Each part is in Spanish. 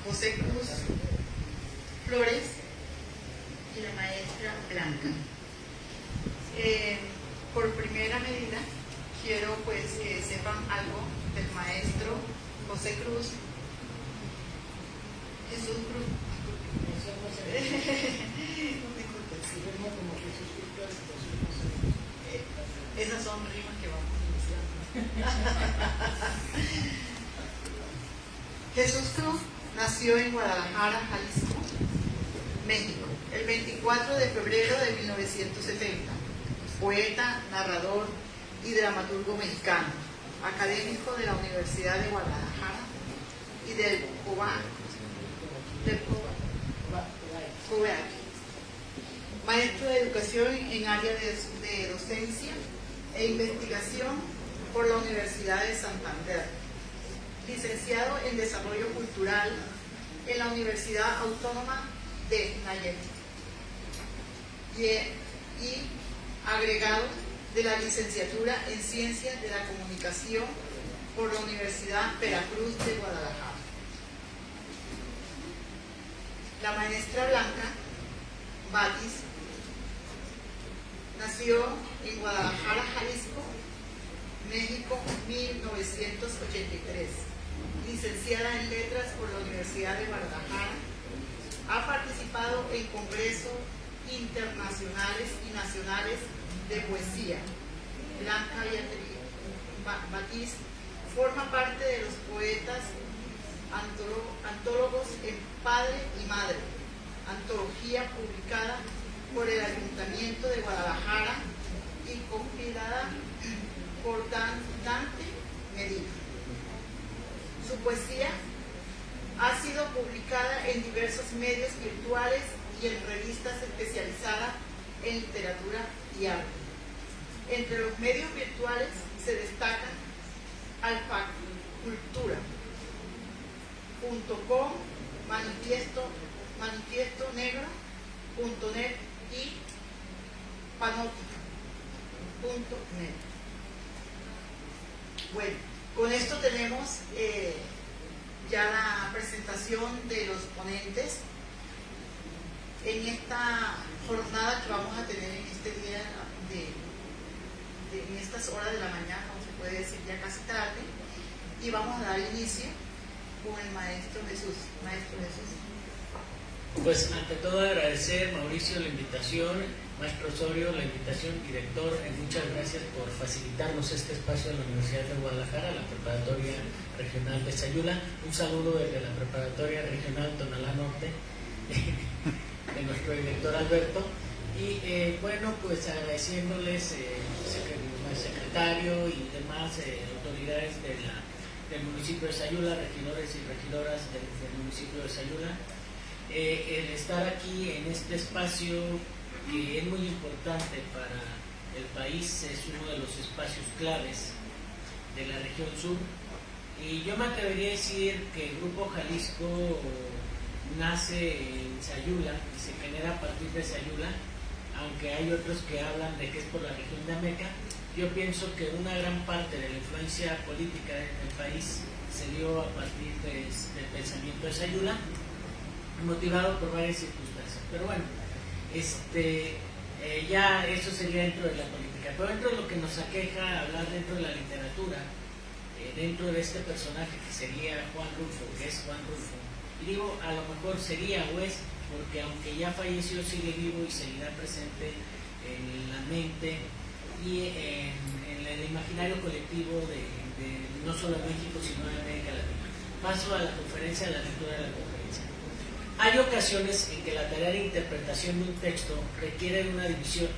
José Cruz Flores y la maestra Blanca. Por primera medida, quiero pues que sepan algo del maestro José Cruz, Jesús Cruz. Esas son rimas que vamos a iniciar. Jesús Cruz nació en Guadalajara, Jalisco, México, el 24 de febrero de 1970. Poeta, narrador y dramaturgo mexicano, académico de la Universidad de Guadalajara y del COBAC, maestro de educación en área de docencia e investigación por la Universidad de Santander, licenciado en Desarrollo Cultural en la Universidad Autónoma de Nayarit y agregado de la licenciatura en Ciencias de la Comunicación por la Universidad Veracruz de Guadalajara. La maestra Blanca Batis nació en Guadalajara, Jalisco, México, 1983. Licenciada en Letras por la Universidad de Guadalajara, ha participado en congresos internacionales y nacionales de poesía. Blanca Batis forma parte de los poetas antólogos en Padre y Madre, antología publicada por el Ayuntamiento de Guadalajara y compilada por Dante Medina. Su poesía ha sido publicada en diversos medios virtuales y en revistas especializadas en literatura y arte. Entre los medios virtuales se destacan alfacultura.com, manifiesto.negro.net y panóptica.net. Bueno, con esto tenemos ya la presentación de los ponentes en esta jornada que vamos a tener en este día en estas horas de la mañana, como se puede decir ya casi tarde, y vamos a dar inicio con el maestro Jesús. Maestro Jesús. Pues ante todo agradecer, Mauricio, la invitación, maestro Osorio, la invitación, director, muchas gracias por facilitarnos este espacio de la Universidad de Guadalajara, la Preparatoria Regional de Sayula. Un saludo desde la Preparatoria Regional Tonalá Norte, de nuestro director Alberto. Y bueno, pues agradeciéndoles, secretario y demás autoridades del municipio de Sayula, regidores y regidoras del municipio de Sayula, el estar aquí en este espacio que es muy importante para el país, es uno de los espacios claves de la región sur. Y yo me atrevería a decir que el Grupo Jalisco nace en Sayula y se genera a partir de Sayula, aunque hay otros que hablan de que es por la región de Ameca. Yo pienso que una gran parte de la influencia política del país se dio a partir del pensamiento de Sayula, motivado por varias circunstancias. Pero bueno, ya eso sería dentro de la política. Pero dentro de lo que nos aqueja hablar dentro de la literatura, dentro de este personaje que sería Juan Rulfo, que es Juan Rulfo, y digo a lo mejor sería o es, porque aunque ya falleció sigue vivo y seguirá presente en la mente y en el imaginario colectivo de no solo de México sino de América Latina. Paso a la conferencia, a la lectura de la conferencia. Hay ocasiones en que la tarea de interpretación de un texto requiere una revisión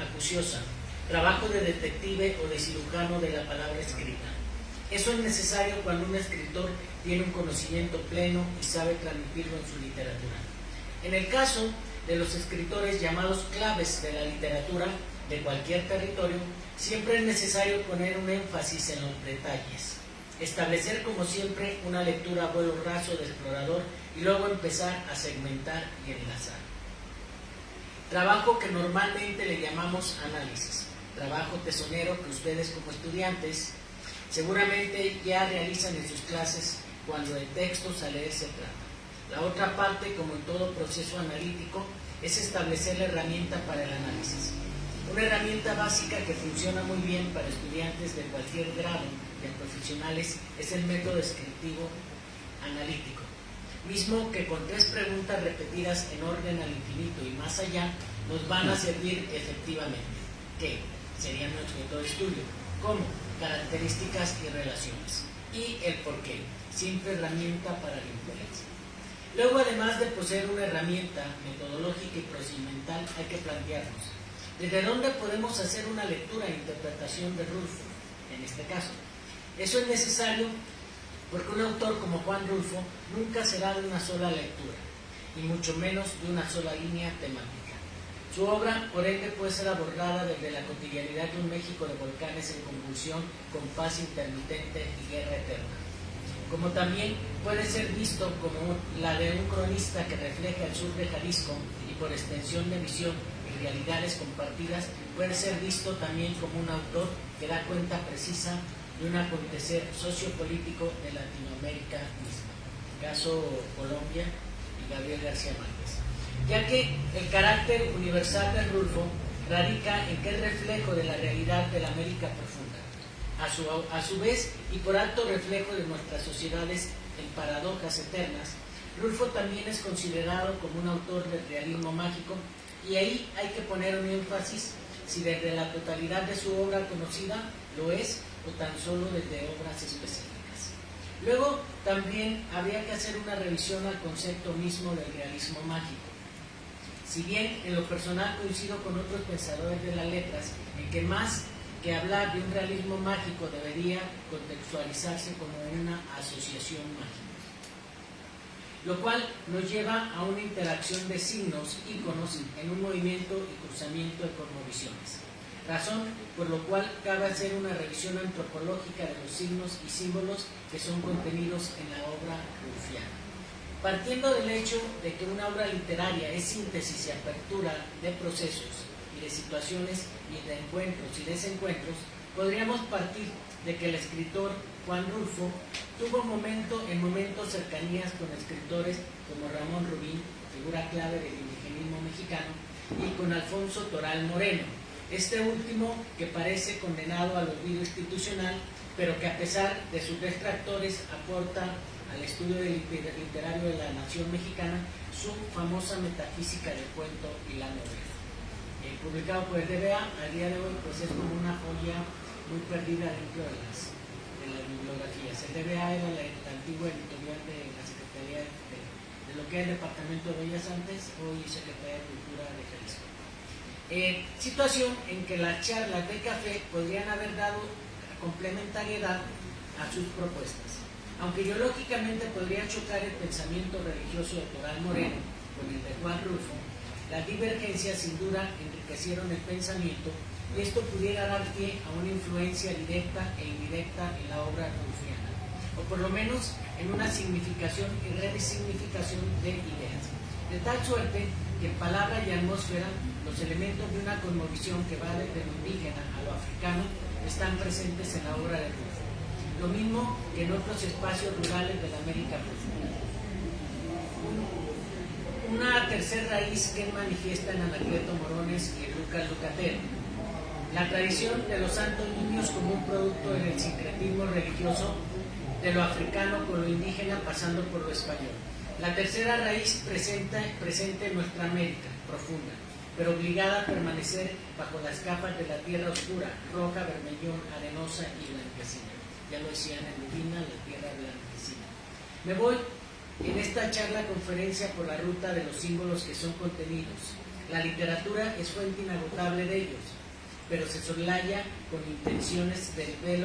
acuciosa, trabajo de detective o de cirujano de la palabra escrita. Eso es necesario cuando un escritor tiene un conocimiento pleno y sabe transmitirlo en su literatura. En el caso de los escritores llamados claves de la literatura de cualquier territorio, siempre es necesario poner un énfasis en los detalles, establecer como siempre una lectura a vuelo raso de explorador y luego empezar a segmentar y enlazar. Trabajo que normalmente le llamamos análisis, trabajo tesonero que ustedes como estudiantes seguramente ya realizan en sus clases cuando de textos a leer se trata. La otra parte, como en todo proceso analítico, es establecer la herramienta para el análisis. Una herramienta básica que funciona muy bien para estudiantes de cualquier grado de profesionales es el método descriptivo analítico, mismo que con 3 preguntas repetidas en orden al infinito y más allá nos van a servir efectivamente. ¿Qué? Sería mi objeto de estudio. ¿Cómo? Características y relaciones. Y el por qué. Simple herramienta para la inferencia. Luego, además de poseer una herramienta metodológica y procedimental, hay que plantearnos ¿desde dónde podemos hacer una lectura e interpretación de Rulfo, en este caso? Eso es necesario porque un autor como Juan Rulfo nunca será de una sola lectura, y mucho menos de una sola línea temática. Su obra, por ende, puede ser abordada desde la cotidianidad de un México de volcanes en convulsión, con paz intermitente y guerra eterna. Como también puede ser visto como la de un cronista que refleja el sur de Jalisco y por extensión de visión y realidades compartidas, puede ser visto también como un autor que da cuenta precisa de un acontecer sociopolítico de Latinoamérica misma. Caso Colombia y Gabriel García Márquez. Ya que el carácter universal de Rulfo radica en que es reflejo de la realidad de la América profunda. A su vez, y por alto reflejo de nuestras sociedades en paradojas eternas, Rulfo también es considerado como un autor del realismo mágico, y ahí hay que poner un énfasis si desde la totalidad de su obra conocida lo es o tan solo desde obras específicas. Luego también habría que hacer una revisión al concepto mismo del realismo mágico. Si bien en lo personal coincido con otros pensadores de las letras en que más que hablar de un realismo mágico debería contextualizarse como una asociación mágica, lo cual nos lleva a una interacción de signos, íconos en un movimiento y cruzamiento de cosmovisiones, razón por lo cual cabe hacer una revisión antropológica de los signos y símbolos que son contenidos en la obra rulfiana. Partiendo del hecho de que una obra literaria es síntesis y apertura de procesos y de situaciones y de encuentros y desencuentros, podríamos partir de que el escritor Juan Rulfo tuvo en momentos cercanías con escritores como Ramón Rubín, figura clave del indigenismo mexicano, y con Alfonso Toral Moreno, este último que parece condenado al olvido institucional, pero que a pesar de sus detractores aporta al estudio literario de la nación mexicana su famosa metafísica del cuento y la novela. Publicado por el DBA, al día de hoy pues es como una joya muy perdida dentro de las bibliografías. El DBA era la antigua editorial de la Secretaría de lo que es el Departamento de Bellas Artes, hoy Secretaría de Cultura de Jalisco. Situación en que las charlas de café podrían haber dado complementariedad a sus propuestas. Aunque ideológicamente podría chocar el pensamiento religioso de Toral Moreno con el de Juan Rulfo, las divergencias sin duda enriquecieron el pensamiento y esto pudiera dar pie a una influencia directa e indirecta en la obra rulfiana, o por lo menos en una significación y resignificación de ideas, de tal suerte que en palabra y atmósfera los elementos de una cosmovisión que va desde lo indígena a lo africano están presentes en la obra de Rulfo, lo mismo que en otros espacios rurales de la América profunda. Una tercera raíz que manifiesta en Anacleto Morones y Lucas Lucatero, la tradición de los santos niños como un producto del sincretismo religioso de lo africano con lo indígena pasando por lo español. La tercera raíz presente en nuestra América profunda, pero obligada a permanecer bajo las capas de la tierra oscura, roja, vermellón, arenosa y blanquecina. Ya lo decían en Medina, la tierra blanquecina. Me voy en esta conferencia por la ruta de los símbolos que son contenidos. La literatura es fuente inagotable de ellos, pero se soslaya con intenciones del velo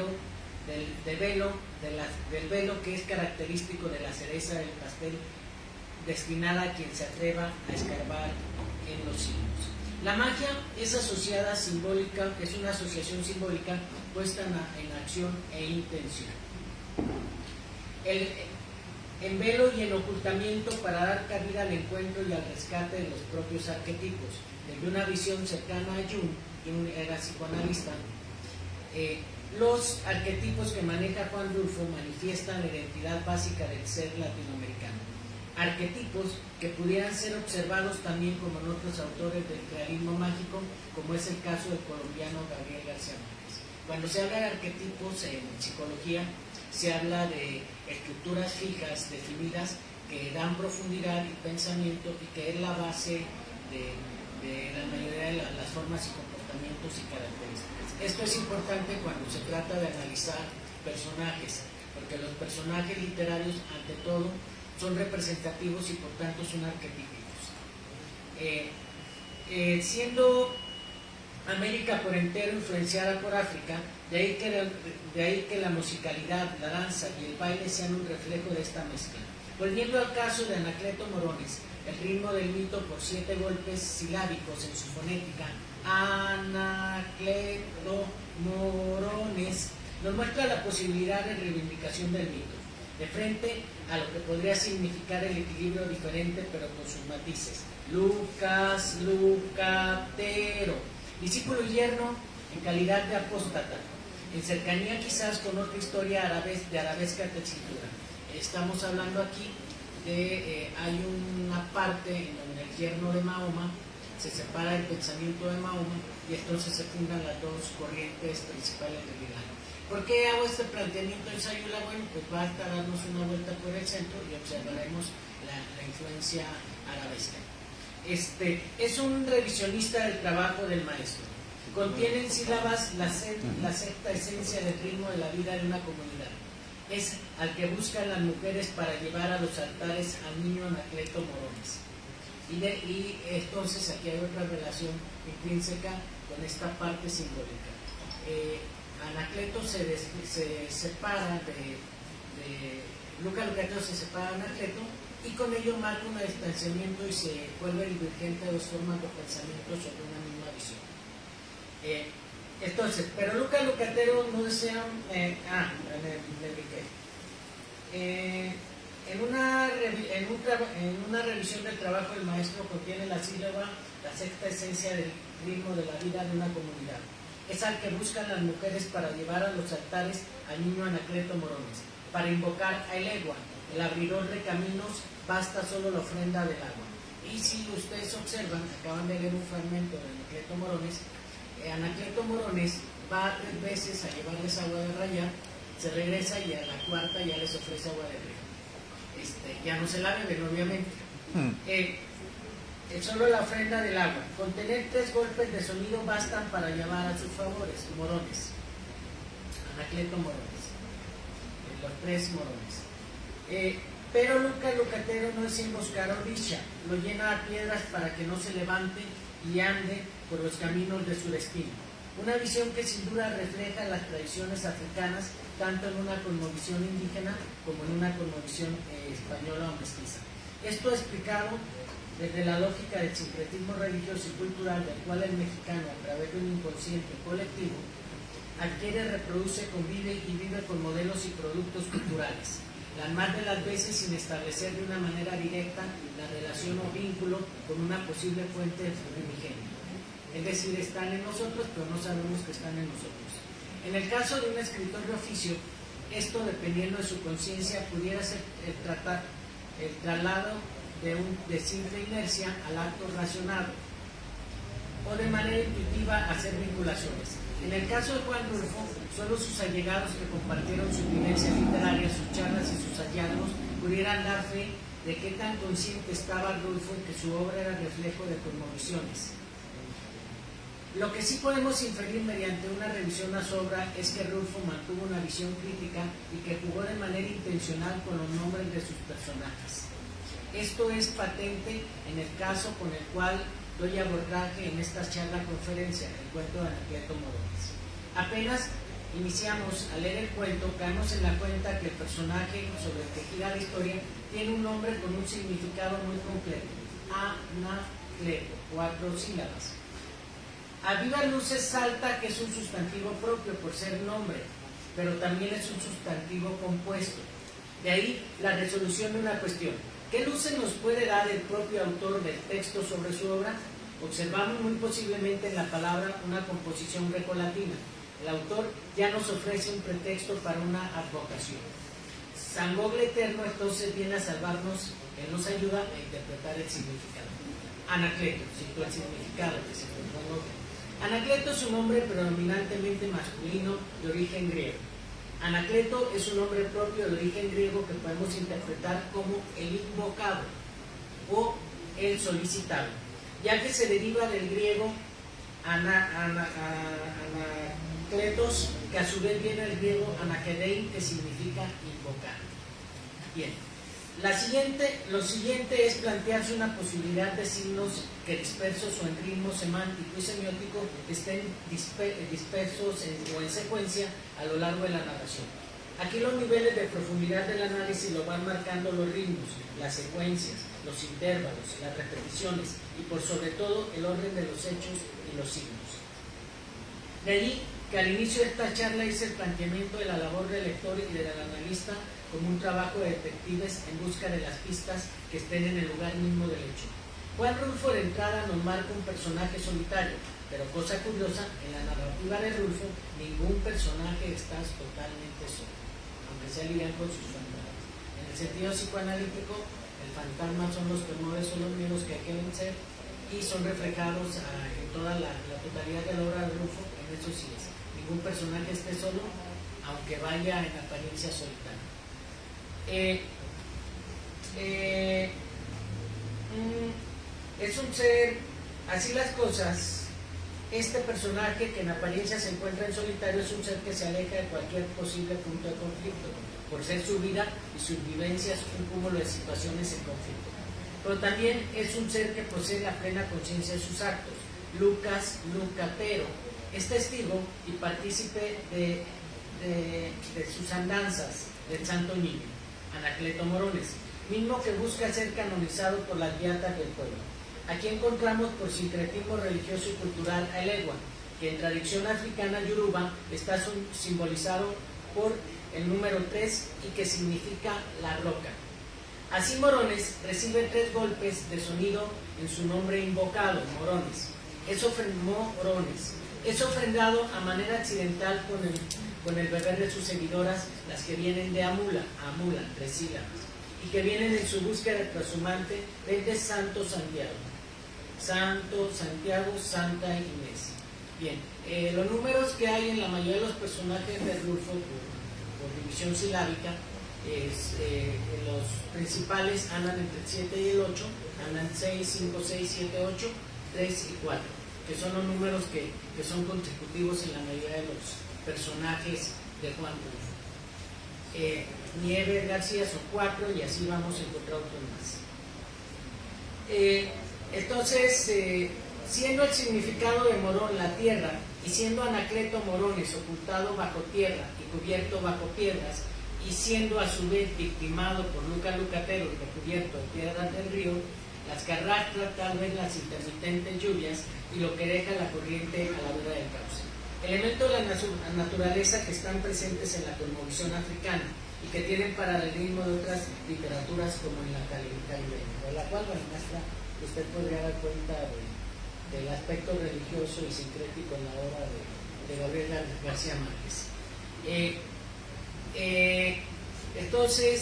que es característico de la cereza del pastel, destinada a quien se atreva a escarbar en los signos. La magia es una asociación simbólica puesta en acción e intención. En velo y en ocultamiento para dar cabida al encuentro y al rescate de los propios arquetipos. Desde una visión cercana a Jung era psicoanalista, Los arquetipos que maneja Juan Rulfo manifiestan la identidad básica del ser latinoamericano. Arquetipos que pudieran ser observados también como en otros autores del realismo mágico, como es el caso del colombiano Gabriel García Márquez. Cuando se habla de arquetipos en psicología, se habla de estructuras fijas, definidas, que dan profundidad y pensamiento y que es la base de la mayoría de las formas y comportamientos y características. Esto es importante cuando se trata de analizar personajes, porque los personajes literarios, ante todo, son representativos y por tanto son arquetípicos. Siendo América por entero influenciada por África, de ahí que la musicalidad, la danza y el baile sean un reflejo de esta mezcla. Volviendo al caso de Anacleto Morones, el ritmo del mito por 7 golpes silábicos en su fonética, Anacleto Morones, nos muestra la posibilidad de reivindicación del mito, de frente a lo que podría significar el equilibrio diferente pero con sus matices. Lucas, Lucatero, discípulo y yerno en calidad de apóstata, en cercanía quizás con otra historia de arabesca tesitura. Estamos hablando aquí de, hay una parte en donde el yerno de Mahoma se separa del pensamiento de Mahoma y entonces se fundan las dos corrientes principales del Islam. ¿Por qué hago este planteamiento en Sayula? Bueno, pues basta darnos una vuelta por el centro y observaremos la influencia arabesca. Es un revisionista del trabajo del maestro. Contiene en sílabas la sexta esencia del ritmo de la vida de una comunidad. Es al que buscan las mujeres para llevar a los altares al niño Anacleto Morones. Y entonces aquí hay otra relación intrínseca con esta parte simbólica. Anacleto se separa Lucas Lucatero se separa de Anacleto y con ello marca un distanciamiento y se vuelve divergente de dos formas de pensamiento sobre una misma visión. Entonces, pero Lucas Lucatero no desea... En una revisión del trabajo del maestro contiene la sílaba, la sexta esencia del ritmo de la vida de una comunidad. Es al que buscan las mujeres para llevar a los altares al niño Anacleto Morones, para invocar a Elegua, el abridor de caminos, basta solo la ofrenda del agua. Y si ustedes observan, acaban de leer un fragmento de Anacleto Morones, Anacleto Morones va 3 veces a llevarles agua de rayar, se regresa y a la cuarta ya les ofrece agua de río. Ya no se la beben, obviamente. Solo la ofrenda del agua. Con tener 3 golpes de sonido bastan para llamar a sus favores. Morones. Anacleto Morones. Los 3 Morones. Pero Lucas Lucatero no es emboscar a Orisha, lo llena a piedras para que no se levante y ande por los caminos de su destino. Una visión que sin duda refleja las tradiciones africanas, tanto en una cosmovisión indígena como en una cosmovisión española o mestiza. Esto explicado desde la lógica del sincretismo religioso y cultural, del cual el mexicano, a través de un inconsciente colectivo, adquiere, reproduce, convive y vive con modelos y productos culturales, las más de las veces sin establecer de una manera directa la relación o vínculo con una posible fuente primigenia. Es decir, están en nosotros, pero no sabemos que están en nosotros. En el caso de un escritor de oficio, esto, dependiendo de su conciencia, pudiera ser el traslado de simple inercia al acto racionado, o de manera intuitiva hacer vinculaciones. En el caso de Juan Rulfo, solo sus allegados que compartieron su vivencia literaria, sus charlas y sus hallazgos pudieran dar fe de qué tan consciente estaba Rulfo en que su obra era reflejo de cosmovisiones. Lo que sí podemos inferir mediante una revisión a su obra es que Rulfo mantuvo una visión crítica y que jugó de manera intencional con los nombres de sus personajes. Esto es patente en el caso con el cual doy abordaje en esta charla-conferencia, el cuento de Anacleto Morones. Apenas iniciamos a leer el cuento, caemos en la cuenta que el personaje sobre el que gira la historia tiene un nombre con un significado muy completo: Anacleto, 4 sílabas. A viva luces salta que es un sustantivo propio por ser nombre, pero también es un sustantivo compuesto. De ahí la resolución de una cuestión. ¿Qué luces nos puede dar el propio autor del texto sobre su obra? Observamos muy posiblemente en la palabra una composición grecolatina, el autor ya nos ofrece un pretexto para una advocación. San Gogle Eterno entonces viene a salvarnos, él nos ayuda a interpretar el significado. Anacleto, citó el significado que se encontró en Gogle. Anacleto es un nombre predominantemente masculino de origen griego. Anacleto es un nombre propio de origen griego que podemos interpretar como el invocado o el solicitado, ya que se deriva del griego anakletos, que a su vez viene del griego anakedein, que significa invocar. Bien, lo siguiente es plantearse una posibilidad de signos que dispersos o en ritmo semántico y semiótico estén dispersos o en secuencia a lo largo de la narración. Aquí los niveles de profundidad del análisis lo van marcando los ritmos, las secuencias, los intervalos, las repeticiones y por sobre todo el orden de los hechos y los signos. De allí que al inicio de esta charla hice el planteamiento de la labor del lector y del analista como un trabajo de detectives en busca de las pistas que estén en el lugar mismo del hecho. Juan Rulfo de entrada nos marca un personaje solitario, pero cosa curiosa, en la narrativa de Rulfo ningún personaje está totalmente solo, aunque se lidian con sus fantasmas. En el sentido psicoanalítico, el fantasma son los temores o los miedos que hay que vencer y son reflejados en toda la totalidad de la obra de Rulfo. En eso sí es, ningún personaje esté solo, aunque vaya en apariencia solitaria. Es un ser, así las cosas, este personaje que en apariencia se encuentra en solitario es un ser que se aleja de cualquier posible punto de conflicto, por ser su vida y sus vivencias un cúmulo de situaciones en conflicto. Pero también es un ser que posee la plena conciencia de sus actos. Lucas Lucatero es testigo y partícipe de sus andanzas del Santo Niño, Anacleto Morones, mismo que busca ser canonizado por las beatas del pueblo. Aquí encontramos por sincretismo religioso y cultural a Elegua, que en tradición africana yoruba está simbolizado por el número 3 y que significa la roca. Así Morones recibe 3 golpes de sonido en su nombre invocado, Morones. Es ofrendado a manera accidental con el beber de sus seguidoras, las que vienen de Amula, 3 sílabas, y que vienen en su búsqueda trashumante desde Santo Santiago, Santa Inés. Bien, los números que hay en la mayoría de los personajes de Rulfo por división silábica, los principales andan entre el 7 y el 8, andan 6, 5, 6, 7, 8, 3 y 4, que son los números que son consecutivos en la mayoría de los personajes de Juan Rulfo. Nieves García son 4 y así vamos a encontrar otros más. Entonces, siendo el significado de Morón la tierra y siendo Anacleto Morones ocultado bajo tierra y cubierto bajo piedras y siendo a su vez victimado por Lucas Lucatero y recubierto de piedras del río, las que arrastra tal vez las intermitentes lluvias y lo que deja la corriente a la vera del cauce. Elementos de la naturaleza que están presentes en la cosmovisión africana y que tienen paralelismo de otras literaturas como en la caribeña, de la cual, bueno, usted podría dar cuenta del aspecto religioso y sincrético en la obra de Gabriel García Márquez. Entonces,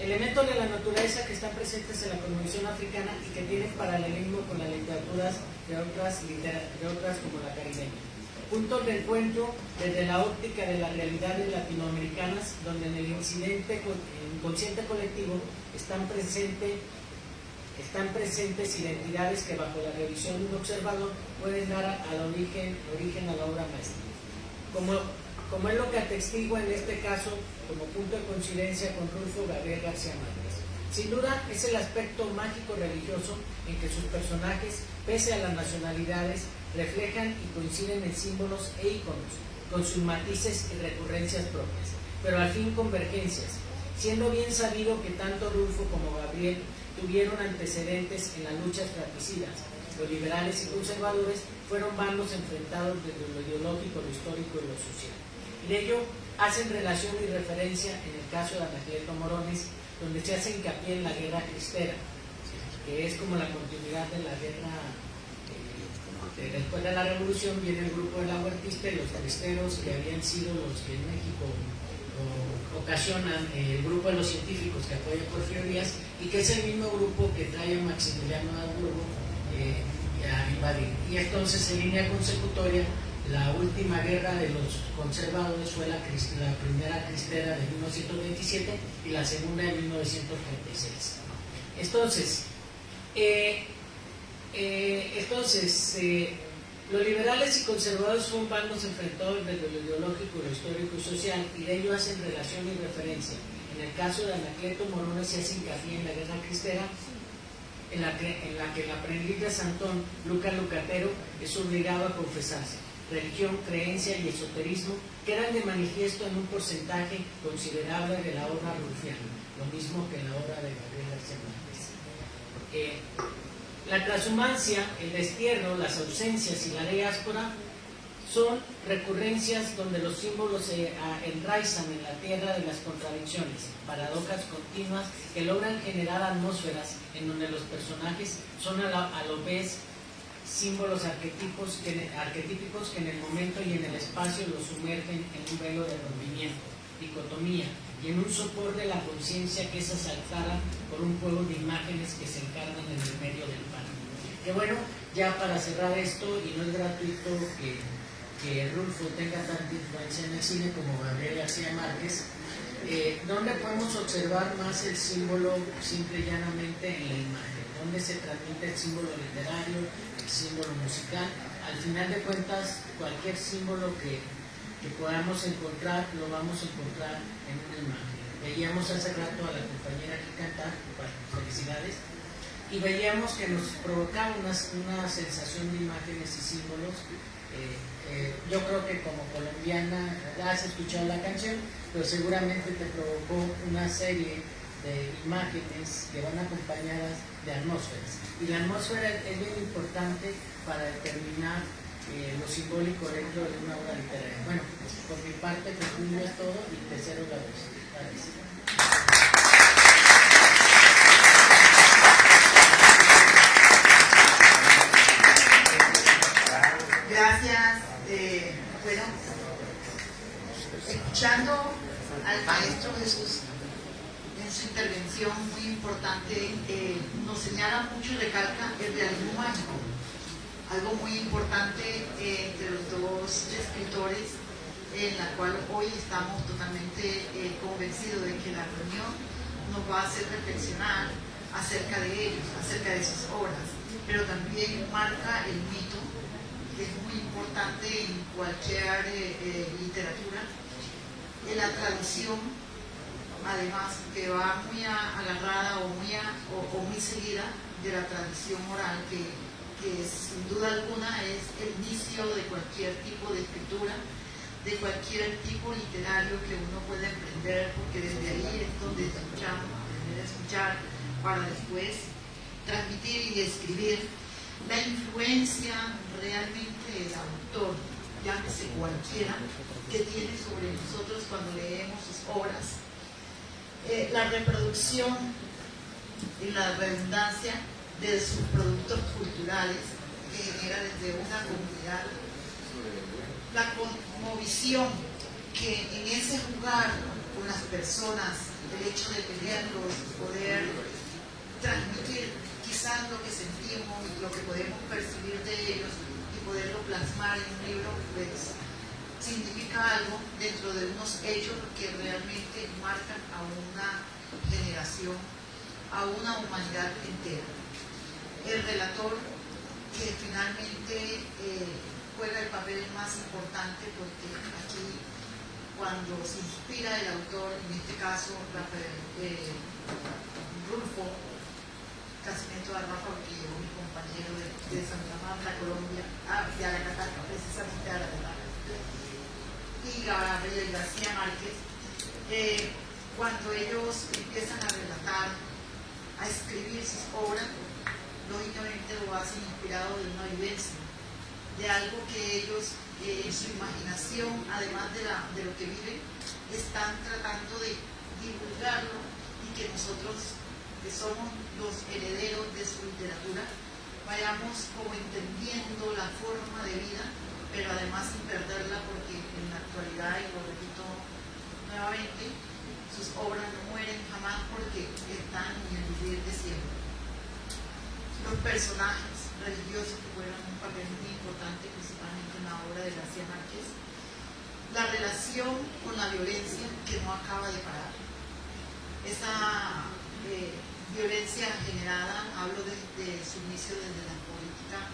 elementos de la naturaleza que están presentes en la cosmovisión africana y que tienen paralelismo con las literaturas de otras como la caribeña. Puntos de encuentro desde la óptica de las realidades latinoamericanas, donde en el inconsciente colectivo están presentes identidades que bajo la revisión de un observador pueden dar origen a la obra maestra. Como es lo que atestigua en este caso como punto de coincidencia con Rulfo Gabriel García Márquez. Sin duda es el aspecto mágico religioso en que sus personajes, pese a las nacionalidades, reflejan y coinciden en símbolos e íconos, con sus matices y recurrencias propias, pero al fin convergencias, siendo bien sabido que tanto Rulfo como Gabriel tuvieron antecedentes en las luchas fratricidas. Los liberales y conservadores fueron bandos enfrentados desde lo ideológico, lo histórico y lo social. Y de ello hacen relación y referencia en el caso de Anacleto Morones, donde se hace hincapié en la guerra cristera, que es como la continuidad de la guerra después de la Revolución viene el grupo de la Huertista y los cristeros, que habían sido los que en México ocasionan el grupo de los científicos que apoya Porfirio Díaz, y que es el mismo grupo que trae a Maximiliano de Habsburgo a invadir. Y entonces, en línea consecutoria, la última guerra de los conservadores fue la primera cristera de 1927 y la segunda de 1936. Entonces, los liberales y conservadores son bandos enfrentados desde lo ideológico, lo histórico y social, y de ello hacen relación y referencia. En el caso de Anacleto Morones se hace hincapié en la guerra cristera, en la que el aprendiz de Santón, Luca Lucatero, es obligado a confesarse. Religión, creencia y esoterismo quedan de manifiesto en un porcentaje considerable de la obra rulfiana, lo mismo que en la obra de Gabriel García Márquez. La transhumancia, el destierro, las ausencias y la diáspora son recurrencias donde los símbolos se enraizan en la tierra de las contradicciones, paradojas continuas que logran generar atmósferas en donde los personajes son a lo vez símbolos arquetípicos que en el momento y en el espacio los sumergen en un velo de rompimiento, dicotomía, y en un sopor de la conciencia que es asaltada por un juego de imágenes que se encarnan en el medio del pan. Que bueno, ya para cerrar esto, y no es gratuito que Rulfo tenga tanta influencia en el cine como Gabriel García Márquez, ¿dónde podemos observar más el símbolo simple y llanamente en la imagen? ¿Dónde se transmite el símbolo literario, el símbolo musical? Al final de cuentas, cualquier símbolo que podamos encontrar, lo vamos a encontrar en una imagen. Veíamos hace rato a la compañera que canta, felicidades, y veíamos que nos provocaba una sensación de imágenes y símbolos. Yo creo que como colombiana has escuchado la canción, pero seguramente te provocó una serie de imágenes que van acompañadas de atmósferas. Y la atmósfera es bien importante para determinar lo simbólico dentro de una obra literaria. Bueno, por mi parte concluyo todo y te cedo la voz. Gracias. Gracias. Bueno, escuchando al maestro Jesús en su intervención muy importante, nos señala mucho y recalca el realismo mágico, algo muy importante entre los dos escritores, en la cual hoy estamos totalmente convencidos de que la reunión nos va a hacer reflexionar acerca de ellos, acerca de sus obras, pero también marca el mito, que es muy importante en cualquier literatura, en la tradición, además, que va muy agarrada o muy seguida de la tradición oral, que sin duda alguna es el inicio de cualquier tipo de escritura, de cualquier tipo literario que uno pueda emprender, porque desde ahí es donde escuchamos, aprender a escuchar para después transmitir y escribir. La influencia realmente del autor, llámese cualquiera, que tiene sobre nosotros cuando leemos sus obras, la reproducción y la redundancia de sus productos culturales que genera desde una comunidad, la cosmovisión que en ese jugar con las personas, el hecho de tenerlos, poder transmitir quizás lo que sentimos y lo que podemos percibir de ellos y poderlo plasmar en un libro, pues significa algo dentro de unos hechos que realmente marcan a una generación, a una humanidad entera. El relator, que finalmente juega el papel más importante, porque aquí cuando se inspira el autor, en este caso Rulfo Nascimento Arbajo, que llegó mi compañero de Santa Marta, Colombia, de Aracataca, precisamente a Aracataca, y Gabriel García Márquez, cuando ellos empiezan a relatar, a escribir sus obras, lógicamente lo hacen inspirado de una vivencia, de algo que ellos, en su imaginación, además de lo que viven, están tratando de divulgarlo, y que nosotros, que somos los herederos de su literatura, vayamos como entendiendo la forma de vida, pero además sin perderla, porque en la actualidad, y lo repito nuevamente, sus obras no mueren jamás porque están en el vivir de siempre. Los personajes religiosos que juegan un papel muy importante, principalmente en la obra de García Márquez, la relación con la violencia que no acaba de parar. Esa violencia generada, hablo de su inicio desde la política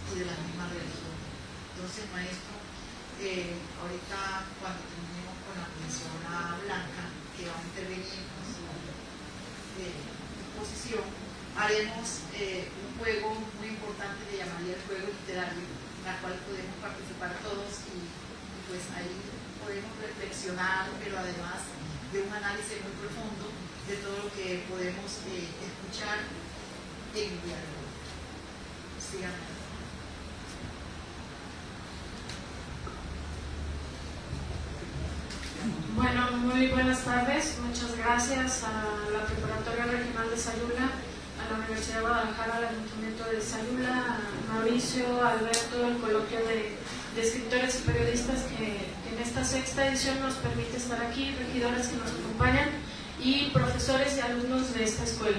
y de la misma religión. Entonces, maestro, ahorita cuando terminemos con la profesora Blanca, que va a intervenir con su exposición, haremos un juego muy importante que llamaría el juego literario, en el cual podemos participar todos y pues ahí podemos reflexionar, pero además de un análisis muy profundo de todo lo que podemos escuchar en el diálogo. Síganme. Bueno, muy buenas tardes. Muchas gracias a la Preparatoria Regional de Sayula, a la Universidad de Guadalajara, al Ayuntamiento de Sayula, a Mauricio, a Alberto, el coloquio de escritores y periodistas que en esta sexta edición nos permite estar aquí, regidores que nos acompañan y profesores y alumnos de esta escuela.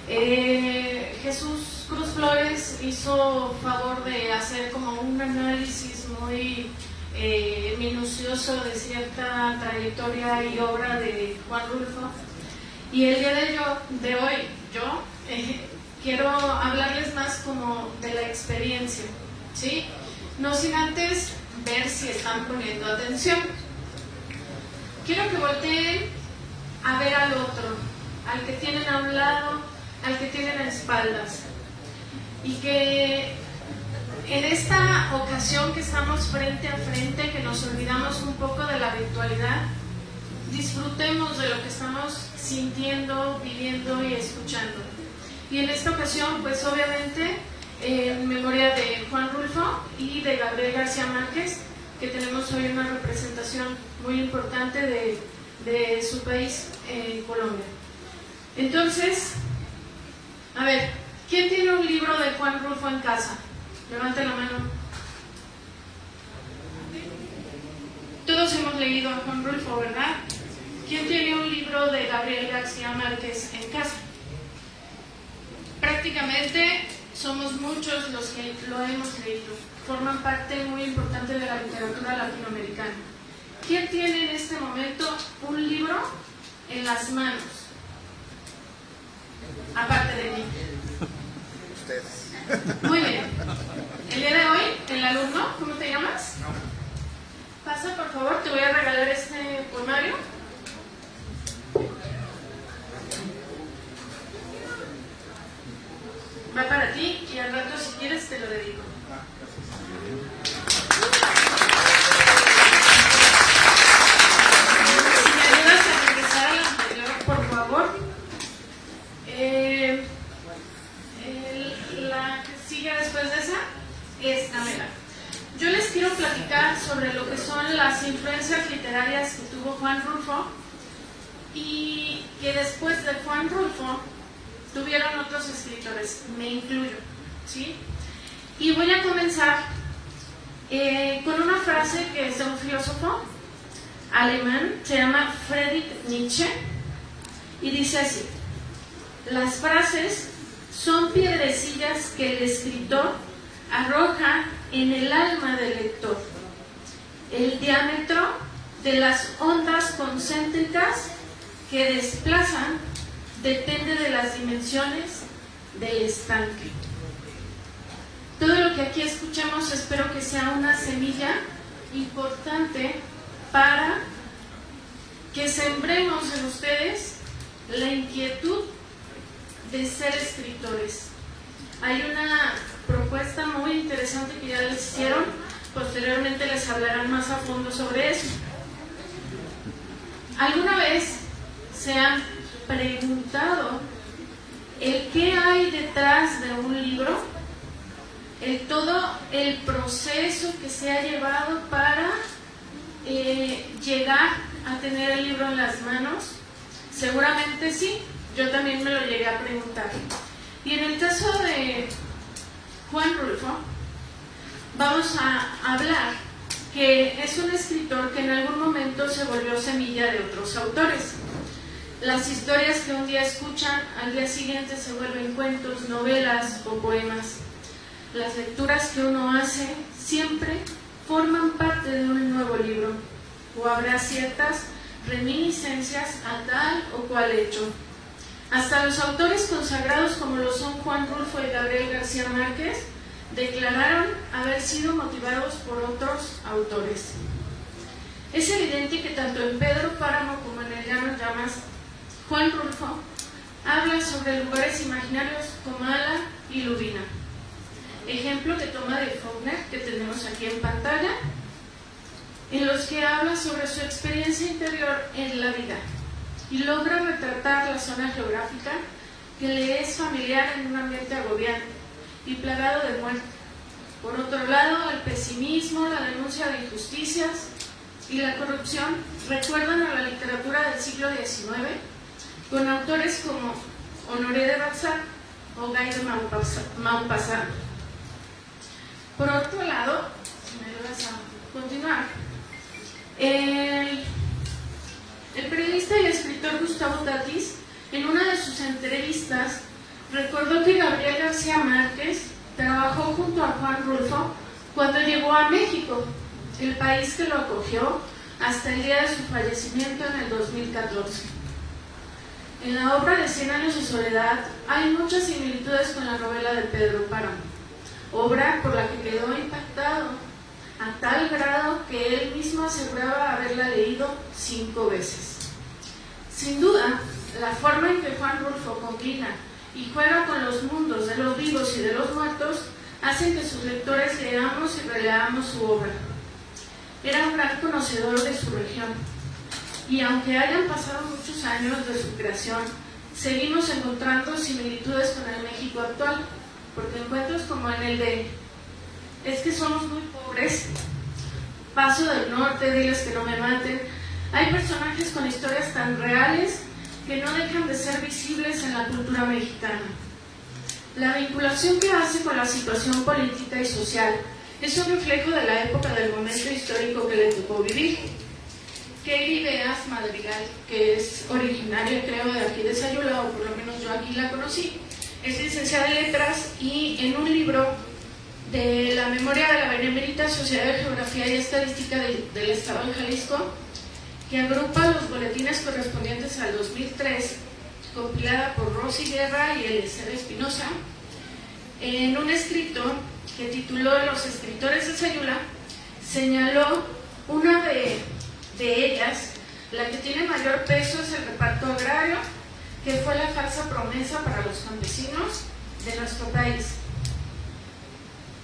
Jesús Cruz Flores hizo favor de hacer como un análisis muy minucioso de cierta trayectoria y obra de Juan Rulfo, y el día de hoy yo quiero hablarles más como de la experiencia, ¿sí? No sin antes ver si están poniendo atención. Quiero que volteen a ver al otro, al que tienen a un lado, al que tienen a espaldas, y que en esta ocasión que estamos frente a frente, que nos olvidamos un poco de la virtualidad, disfrutemos de lo que estamos sintiendo, viviendo y escuchando. Y en esta ocasión, pues obviamente, en memoria de Juan Rulfo y de Gabriel García Márquez, que tenemos hoy una representación muy importante de su país, Colombia. Entonces, a ver, ¿quién tiene un libro de Juan Rulfo en casa? Levante la mano. Todos hemos leído a Juan Rulfo, ¿verdad? ¿Quién tiene un libro de Gabriel García Márquez en casa? Prácticamente somos muchos los que lo hemos leído. Forman parte muy importante de la literatura latinoamericana. ¿Quién tiene en este momento un libro en las manos? Aparte de mí. Ustedes. Muy bien. El día de hoy, el alumno, ¿cómo te llamas? Pasa, por favor, te voy a regalar este poemario. Va para ti y al rato, si quieres, te lo dedico. Si me ayudas a regresar al anterior, por favor. La que sigue después de esa es Damela. Yo les quiero platicar sobre lo que son las influencias literarias que tuvo Juan Rulfo y que después de Juan Rulfo tuvieron otros escritores, me incluyo, ¿sí? Y voy a comenzar con una frase que es de un filósofo alemán, se llama Friedrich Nietzsche, y dice así: las frases son piedrecillas que el escritor arroja en el alma del lector. El diámetro de las ondas concéntricas que desplazan depende de las dimensiones del estanque. Todo lo que aquí escuchamos espero que sea una semilla importante para que sembremos en ustedes la inquietud de ser escritores. Hay una propuesta muy interesante que ya les hicieron, posteriormente les hablarán más a fondo sobre eso. ¿Alguna vez se han preguntado el qué hay detrás de un libro? Todo el proceso que se ha llevado para llegar a tener el libro en las manos. Seguramente sí, yo también me lo llegué a preguntar. Y en el caso Juan Rulfo, vamos a hablar que es un escritor que en algún momento se volvió semilla de otros autores. Las historias que un día escuchan, al día siguiente se vuelven cuentos, novelas o poemas. Las lecturas que uno hace siempre forman parte de un nuevo libro, o habrá ciertas reminiscencias a tal o cual hecho. Hasta los autores consagrados como lo son Juan Rulfo y Gabriel García Márquez declararon haber sido motivados por otros autores. Es evidente que tanto en Pedro Páramo como en El Llano en Llamas, Juan Rulfo habla sobre lugares imaginarios como Ala y Lubina. Ejemplo que toma de Faulkner, que tenemos aquí en pantalla, en los que habla sobre su experiencia interior en la vida y logra retratar la zona geográfica que le es familiar en un ambiente agobiante y plagado de muerte. Por otro lado, el pesimismo, la denuncia de injusticias y la corrupción recuerdan a la literatura del siglo XIX con autores como Honoré de Balzac o Guy de Maupassant. Por otro lado, si me ayudas a continuar, el periodista y escritor Gustavo Tatis, en una de sus entrevistas, recordó que Gabriel García Márquez trabajó junto a Juan Rulfo cuando llegó a México, el país que lo acogió hasta el día de su fallecimiento en el 2014. En la obra de 100 años de soledad hay muchas similitudes con la novela de Pedro Páramo, obra por la que quedó impactado, a tal grado que él mismo aseguraba haberla leído 5 veces. Sin duda, la forma en que Juan Rulfo combina y juega con los mundos de los vivos y de los muertos hacen que sus lectores leamos y releamos su obra. Era un gran conocedor de su región, y aunque hayan pasado muchos años de su creación, seguimos encontrando similitudes con el México actual, porque encuentros como en el de "es que somos muy pobres", "paso del norte, diles que no me maten", hay personajes con historias tan reales que no dejan de ser visibles en la cultura mexicana. La vinculación que hace con la situación política y social es un reflejo de la época del momento histórico que le tocó vivir. Katie Beas Madrigal, que es originaria, creo, de aquí de Sayula, o por lo menos yo aquí la conocí, es licenciada en Letras, y en un libro de la memoria de la Benemérita Sociedad de Geografía y Estadística del Estado de Jalisco, que agrupa los boletines correspondientes al 2003, compilada por Rosy Guerra y Eliezer Espinosa, en un escrito que tituló Los escritores de Sayula, señaló una de ellas, la que tiene mayor peso es el reparto agrario, que fue la falsa promesa para los campesinos de nuestro país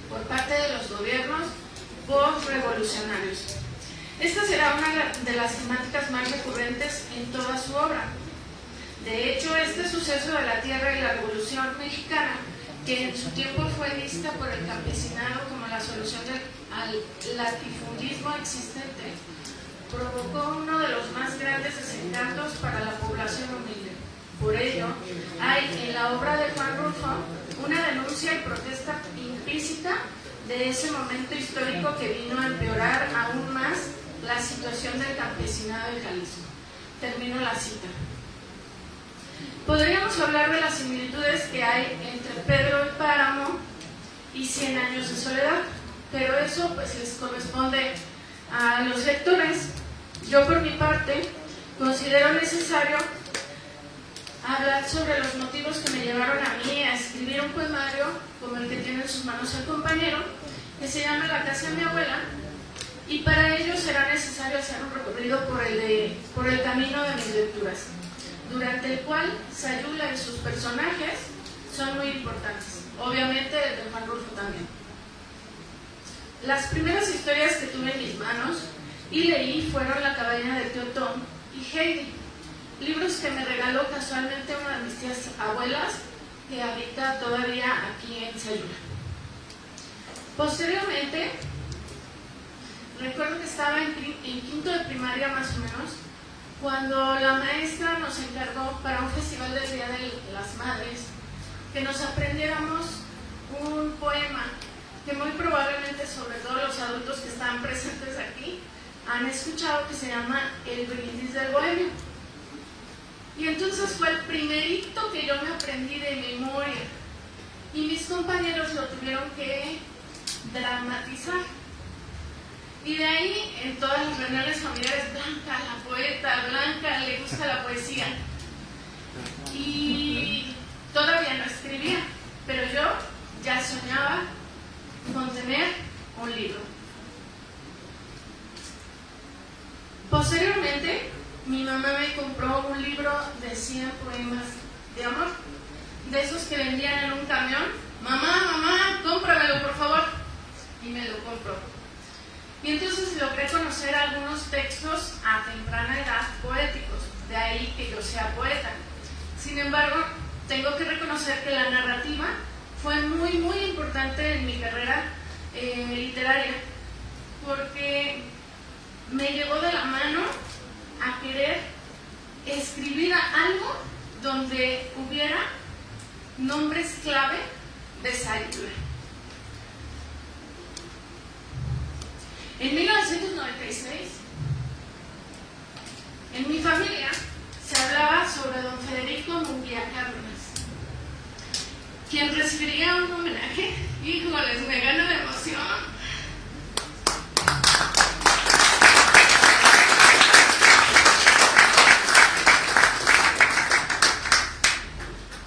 por parte de los gobiernos post-revolucionarios. Esta será una de las temáticas más recurrentes en toda su obra. De hecho, este suceso de la tierra y la Revolución Mexicana, que en su tiempo fue vista por el campesinado como la solución al latifundismo existente, provocó uno de los más grandes desencantos para la población humilde. Por ello, hay en la obra de Juan Rulfo una denuncia y protesta implícita de ese momento histórico que vino a empeorar aún más la situación del campesinado de Jalisco. Termino la cita. Podríamos hablar de las similitudes que hay entre Pedro Páramo y 100 años de soledad, pero eso pues les corresponde a los lectores. Yo por mi parte considero necesario hablar sobre los motivos que me llevaron a mí a escribir un poemario como el que tiene en sus manos el compañero, que se llama La casa de mi abuela, y para ello será necesario hacer un recorrido por el camino de mis lecturas, durante el cual Sayula y sus personajes son muy importantes, obviamente el de Juan Rulfo también. Las primeras historias que tuve en mis manos y leí fueron La cabaña del tío Tom y Heidi, libros que me regaló casualmente una de mis tías abuelas, que habita todavía aquí en Sayula. Posteriormente, recuerdo que estaba en quinto de primaria más o menos, cuando la maestra nos encargó para un festival del Día de las Madres que nos aprendiéramos un poema que muy probablemente, sobre todo los adultos que están presentes aquí, han escuchado, que se llama El brindis del bohemio. Y entonces fue el primerito que yo me aprendí de memoria. Y mis compañeros lo tuvieron que dramatizar. Y de ahí, en todas las reuniones familiares, Blanca, la poeta, Blanca le gusta la poesía. Y todavía no escribía, pero yo ya soñaba con tener un libro. Posteriormente, mi mamá me compró un libro de 100 poemas de amor, de esos que vendían en un camión. Mamá, cómpramelo por favor. Y me lo compró. Y entonces logré conocer algunos textos a temprana edad poéticos, de ahí que yo sea poeta. Sin embargo, tengo que reconocer que la narrativa fue muy importante en mi carrera literaria, porque me llevó de la mano a querer escribir algo donde hubiera nombres clave de Sayula. En 1996, en mi familia se hablaba sobre don Federico Munguía Cárdenas, quien recibiría un homenaje. Híjoles, me gana la emoción.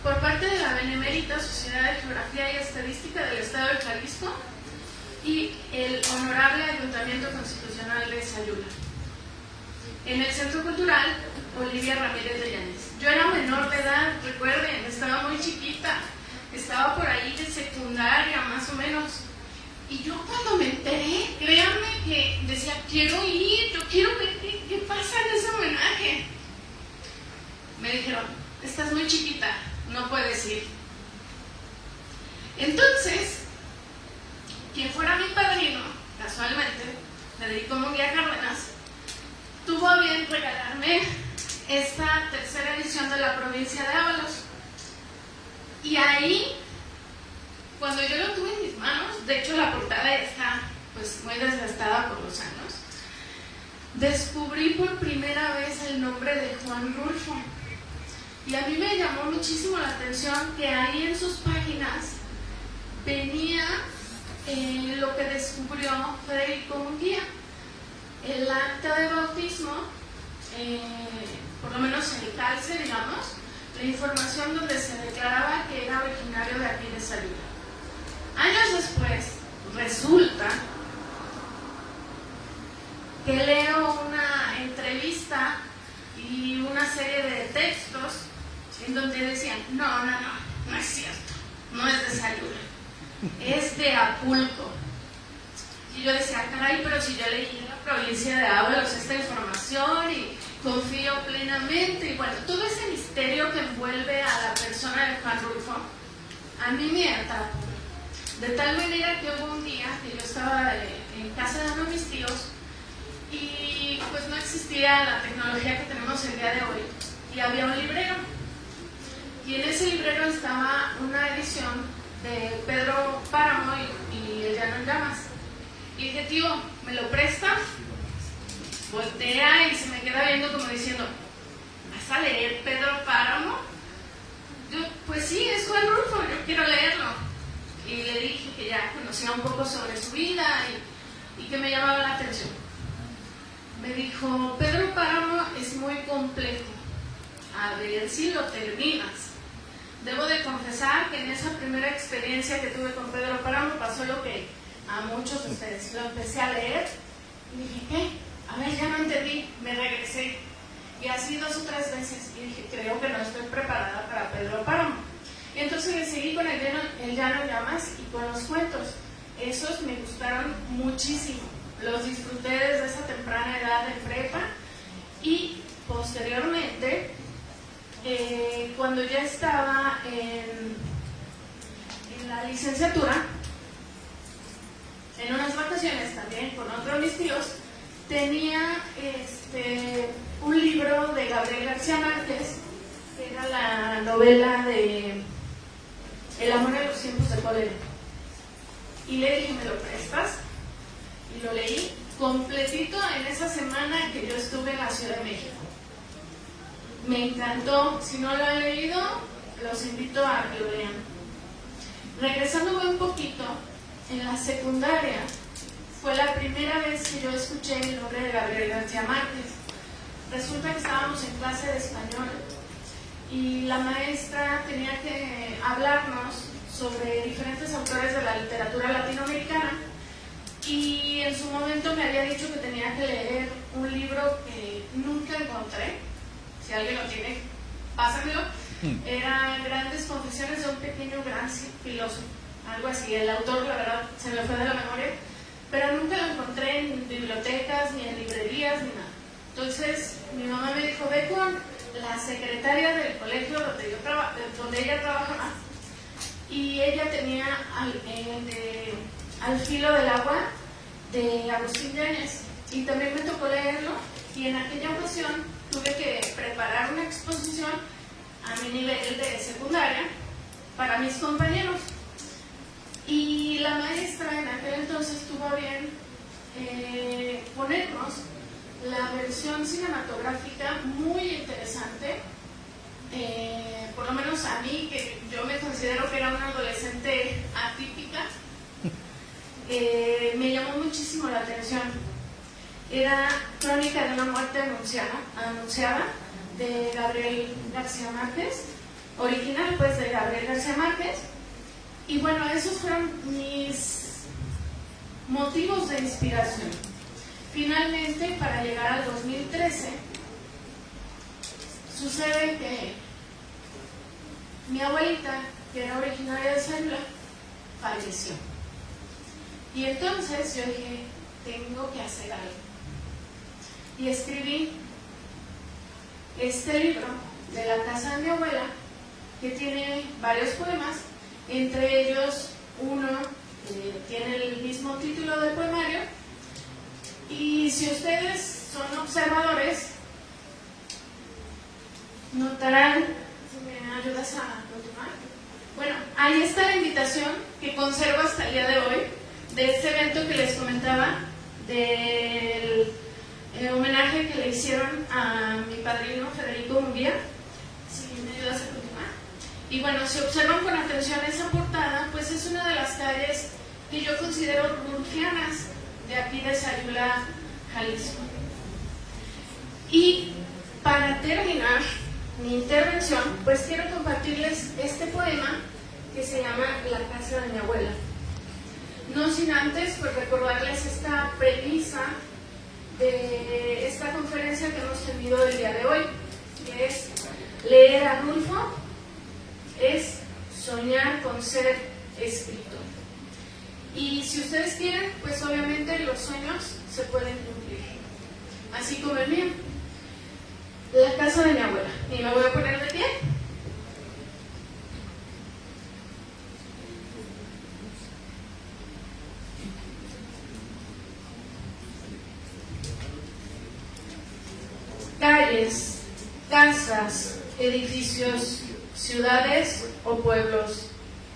Por parte de la Benemérita Sociedad de Geografía y Estadística del Estado de Jalisco y el Honorable Ayuntamiento Constitucional de Sayula. En el Centro Cultural Olivia Ramírez de Llanes. Yo era menor de edad, recuerden, estaba muy chiquita, estaba por ahí de secundaria más o menos. Y yo cuando me enteré, créanme que decía, quiero ir, yo quiero ver qué pasa en ese homenaje. Me dijeron, estás muy chiquita, no puedes ir. Entonces, quien fuera mi padrino, casualmente, Federico Munguía Cárdenas, tuvo a bien regalarme esta tercera edición de la provincia de Ábalos. Y ahí, cuando yo lo tuve en mis manos, de hecho la portada está pues muy desgastada por los años, descubrí por primera vez el nombre de Juan Rulfo. Y a mí me llamó muchísimo la atención que ahí en sus páginas venía lo que descubrió Federico Munguía. El acta de bautismo, por lo menos el calce, digamos, la información donde se declaraba que era originario de aquí de Sayula. Años después, resulta que leo una entrevista y una serie de textos en donde decían, no es cierto, no es de Sayula, es de Apulco. Y yo decía, caray, pero si yo leí en la provincia de Ábalos esta información y confío plenamente. Y bueno, todo ese misterio que envuelve a la persona de Juan Rulfo, a mí me atrapó. De tal manera que hubo un día que yo estaba en casa de uno de mis tíos y pues no existía la tecnología que tenemos el día de hoy. Y había un librero. Y en ese librero estaba una edición de Pedro Páramo y El Llano en Llamas. Y dije, tío, ¿me lo prestas? Voltea y se me queda viendo como diciendo, ¿vas a leer Pedro Páramo? Yo, pues sí, es Juan Rulfo, yo quiero leerlo. Y le dije que ya conocía un poco sobre su vida y que me llamaba la atención. Me dijo, Pedro Páramo es muy complejo, a ver si lo terminas. Debo de confesar que en esa primera experiencia que tuve con Pedro Páramo pasó lo que a muchos de ustedes. Lo empecé a leer y dije, ¿qué? A ver, ya no entendí. Me regresé. Y así 2 o 3 veces. Y dije, creo que no estoy preparada para Pedro Páramo. Y entonces le seguí con El Llano en Llamas y con los cuentos. Esos me gustaron muchísimo. Los disfruté desde esa temprana edad de prepa. Y posteriormente, cuando ya estaba en la licenciatura, en unas vacaciones también con otro de mis tíos, tenía un libro de Gabriel García Márquez, que era la novela de El amor en los tiempos de cólera. y le dije, ¿me lo prestas? Y lo leí completito en esa semana que yo estuve en la Ciudad de México. Me encantó. Si no lo han leído, los invito a que lo lean. Regresándome un poquito, en la secundaria fue la primera vez que yo escuché el nombre de Gabriel García Márquez. Resulta que estábamos en clase de español y la maestra tenía que hablarnos sobre diferentes autores de la literatura latinoamericana, y en su momento me había dicho que tenía que leer un libro que nunca encontré. Si alguien lo tiene, pásamelo. Eran Grandes confesiones de un pequeño gran filósofo, algo así. El autor, la verdad, se me fue de la memoria, pero nunca lo encontré en bibliotecas, ni en librerías, ni nada. Entonces mi mamá me dijo, ve con la secretaria del colegio donde ella trabajaba, y ella tenía Al filo del agua de Agustín Yáñez, y también me tocó leerlo, y en aquella ocasión tuve que preparar una exposición a mi nivel de secundaria para mis compañeros, y la maestra en aquel entonces tuvo bien ponernos la versión cinematográfica muy interesante. Por lo menos a mí, que yo me considero que era una adolescente atípica, me llamó muchísimo la atención. Era Crónica de una muerte anunciada de Gabriel García Márquez, original pues de Gabriel García Márquez. Y bueno, esos fueron mis motivos de inspiración. Finalmente, para llegar al 2013, sucede que mi abuelita, que era originaria de Sayula, falleció. Y entonces yo dije, tengo que hacer algo. Y escribí este libro de la casa de mi abuela, que tiene varios poemas, entre ellos uno tiene el mismo título del poemario. Y si ustedes son observadores, notarán, si me ayudas a continuar, bueno, ahí está la invitación que conservo hasta el día de hoy, de este evento que les comentaba, del homenaje que le hicieron a mi padrino Federico Munguía. Si me ayudas a continuar. Y bueno, si observan con atención esa portada, pues es una de las calles que yo considero rulfianas de aquí de Sayula, Jalisco. Y para terminar mi intervención, pues quiero compartirles este poema que se llama La casa de mi abuela. No sin antes pues recordarles esta premisa de esta conferencia que hemos tenido el día de hoy, que es leer a Rulfo es soñar con ser escritor. Y si ustedes quieren, pues obviamente los sueños se pueden cumplir, así como el mío. La casa de mi abuela. Y me voy a poner de pie. Calles, casas, edificios, ciudades o pueblos,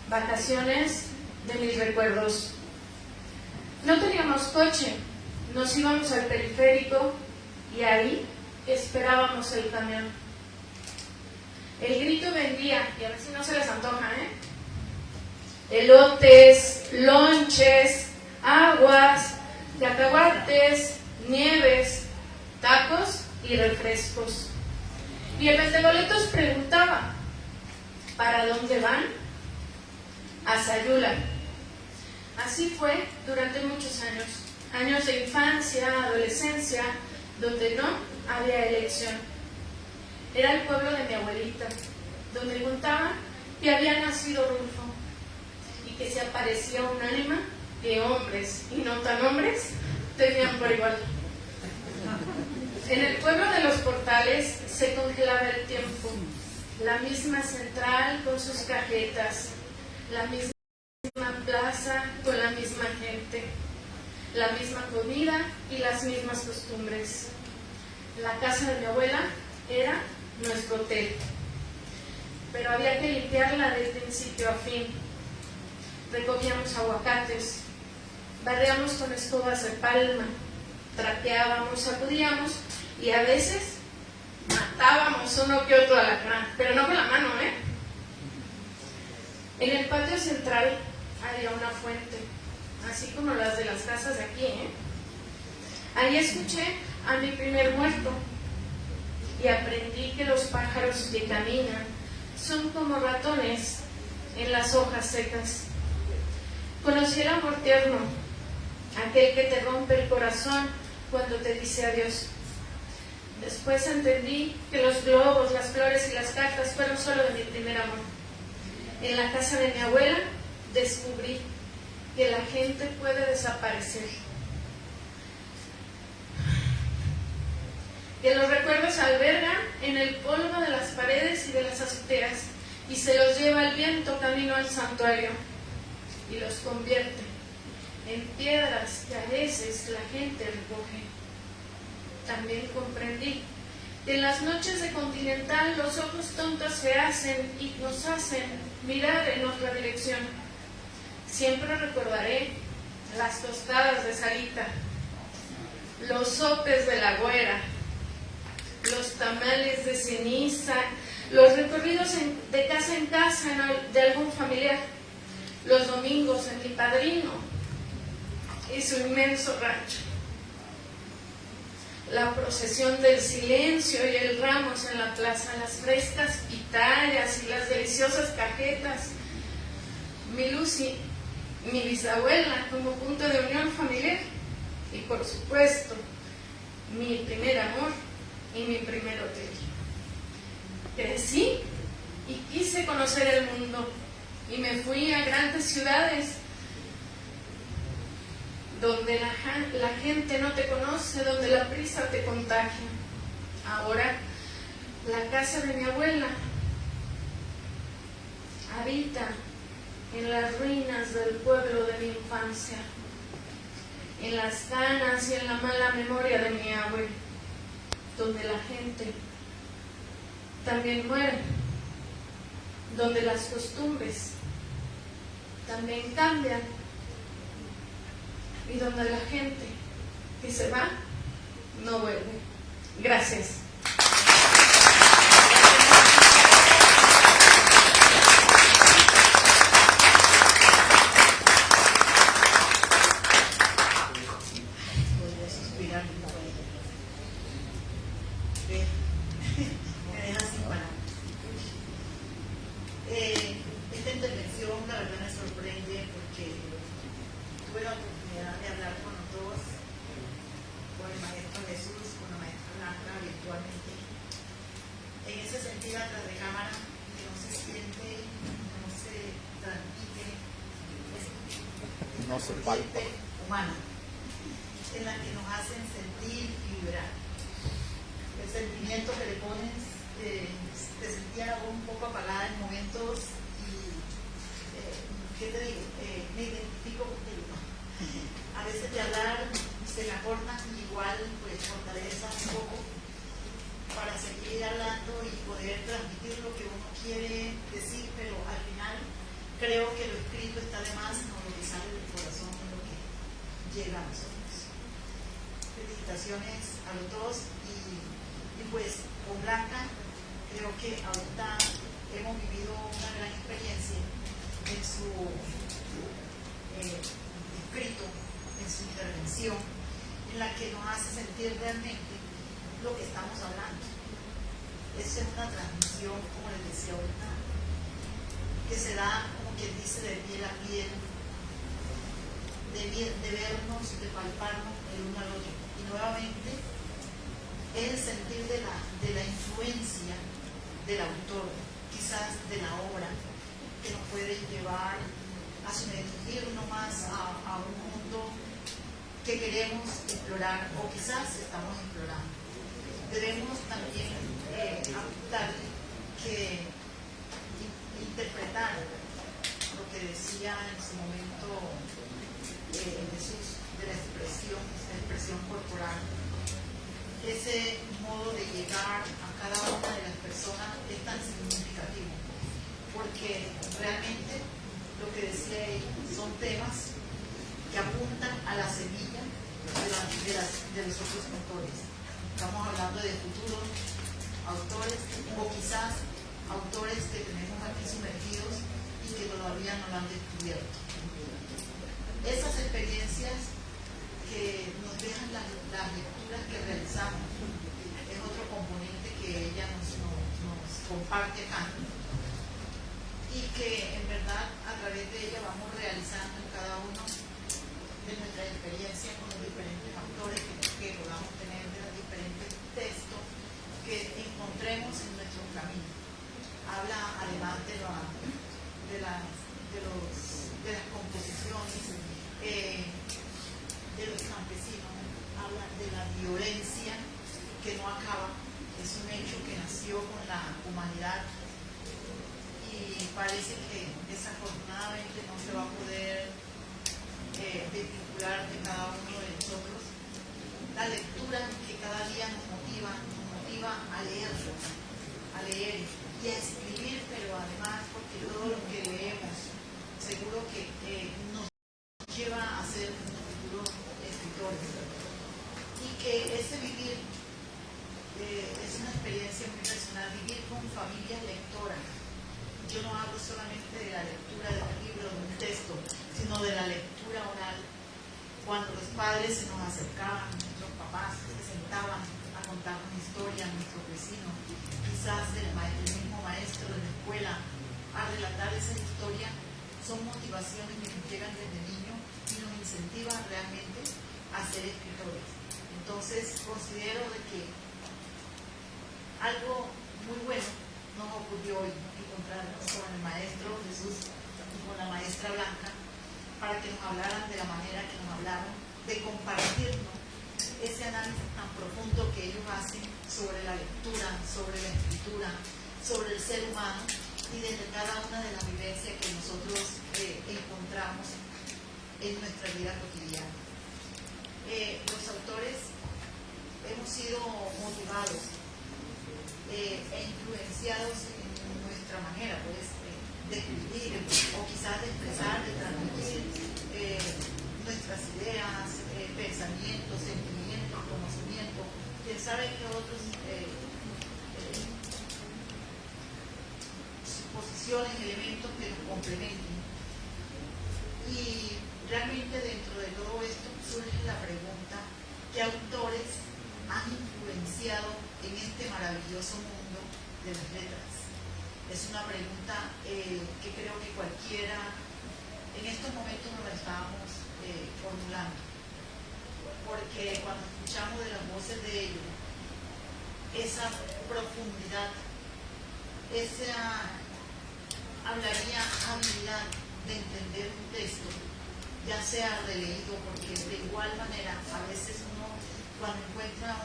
vacaciones de mis recuerdos. No teníamos coche, nos íbamos al periférico y ahí esperábamos el camión. El grito vendía, y a ver si no se les antoja, elotes, lonches, aguas, cacahuates, nieves, tacos y refrescos. Y el vendeboletos preguntaba, ¿para dónde van? A Sayula. Así fue durante muchos años, años de infancia, adolescencia, donde no había elección. Era el pueblo de mi abuelita, donde contaban que había nacido Rulfo y que se aparecía un ánima que hombres y no tan hombres tenían por igual. En el pueblo de los portales se congelaba el tiempo, la misma central con sus cajetas, la misma plaza con la misma gente, la misma comida y las mismas costumbres. La casa de mi abuela era nuestro hotel, pero había que limpiarla de principio a fin. recogíamos aguacates, barríamos con escobas de palma, trapeábamos, sacudíamos y a veces matábamos uno que otro alacrán, pero no con la mano, ¿eh? En el patio central había una fuente, así como las de las casas de aquí, ¿eh? Ahí escuché a mi primer muerto y aprendí que los pájaros que caminan son como ratones en las hojas secas. Conocí el amor tierno, aquel que te rompe el corazón cuando te dice adiós. Después entendí que los globos, las flores y las cartas fueron solo de mi primer amor. En la casa de mi abuela descubrí que la gente puede desaparecer, que los recuerdos se albergan en el polvo de las paredes y de las azoteas y se los lleva el viento camino al santuario y los convierte en piedras que a veces la gente recoge. También comprendí que en las noches de Continental los ojos tontos se hacen y nos hacen mirar en otra dirección. Siempre recordaré las tostadas de Sarita, los sopes de la güera, los tamales de ceniza, los recorridos de casa en casa de algún familiar, los domingos en mi padrino y su inmenso rancho, la procesión del silencio y el ramos en la plaza, las frescas pitayas y las deliciosas cajetas, mi Lucy, mi bisabuela como punto de unión familiar y por supuesto mi primer amor y mi primer hotel. Crecí y quise conocer el mundo y me fui a grandes ciudades donde la gente no te conoce, donde la prisa te contagia. Ahora, la casa de mi abuela habita en las ruinas del pueblo de mi infancia, en las ganas y en la mala memoria de mi abuelo, donde la gente también muere, donde las costumbres también cambian y donde la gente que se va no vuelve. Gracias. Podría suspirar un poco. Me deja sin palabras. Esta intervención, la verdad, me sorprende porque tuve la oportunidad de hablar con los dos, con el maestro Jesús, con la maestra Blanca virtualmente. En ese sentido, atrás de cámara, que no se siente, no se transmite, no se palpa, humana, en la que nos hacen sentir y vibrar. El sentimiento que le pones, te sentía la voz un poco apagada en momentos y, ¿qué te digo? Me identifico contigo. A veces de hablar se me acortan y igual pues fortaleza un poco para seguir hablando y poder transmitir lo que uno quiere decir, pero al final creo que lo escrito está de más, no lo que sale del corazón es lo que llega a nosotros. Felicitaciones a los dos y pues con Blanca creo que ahorita hemos vivido una gran experiencia en su escrito, en su intervención, en la que nos hace sentir realmente lo que estamos hablando. Esa es una transmisión, como les decía ahorita, que se da, como quien dice, de piel a piel, de vernos, de palparnos el uno al otro. Y nuevamente, es el sentir de la influencia del autor, quizás de la obra, que nos puede llevar a sumergirnos más a un mundo que queremos explorar o quizás estamos explorando. Debemos también apuntar que interpretar lo que decía en su momento Jesús de la expresión corporal. Ese modo de llegar a cada una de las personas es tan significativo, porque realmente lo que decía ella, son temas que apuntan a la semilla de los otros autores. Estamos hablando de futuros autores o quizás autores que tenemos aquí sumergidos y que todavía no lo han descubierto. Esas experiencias que nos dejan las lecturas que realizamos es otro componente que ella nos comparte acá y que en verdad a través de ella vamos realizando en cada uno de nuestras experiencias con los diferentes autores que podamos tener, de los diferentes textos que encontremos en nuestro camino. Habla además de las composiciones de los campesinos, habla de la violencia que no acaba, es un hecho que nació con la humanidad y parece que desafortunadamente no se va a poder desvincular de cada uno de nosotros. La lectura que cada día nos motiva a leer y a escribir, pero además porque todo lo que leemos seguro que nos lleva a ser unos futuros escritores y que ese vivir es una experiencia muy personal, vivir con familias lectoras. Yo no hablo solamente de la lectura de un libro, de un texto, sino de la lectura oral. Cuando los padres se nos acercaban, nuestros papás se sentaban a contarnos historias, nuestros vecinos, quizás el mismo maestro de la escuela, a relatar esa historia, son motivaciones que nos llegan desde niños y nos incentivan realmente a ser escritores. Entonces considero de que algo muy bueno nos ocurrió hoy, encontrarnos con el maestro Jesús y con la maestra Blanca para que nos hablaran de la manera que nos hablaron, de compartirnos ese análisis tan profundo que ellos hacen sobre la lectura, sobre la escritura, sobre el ser humano y desde cada una de las vivencias que nosotros encontramos en nuestra vida cotidiana. Los autores hemos sido motivados e influenciados en nuestra manera pues, de escribir o quizás de expresar, de transmitir nuestras ideas, pensamientos, sentimientos, conocimientos, quién sabe qué otros suposiciones, elementos que nos complementen. Y realmente dentro de todo esto surge la pregunta: ¿qué autores han influenciado en este maravilloso mundo de las letras? Es una pregunta que creo que cualquiera en estos momentos nos la estamos formulando, porque cuando escuchamos de las voces de ellos, esa profundidad, esa habilidad de entender un texto, ya sea releído, porque de igual manera a veces uno cuando encuentra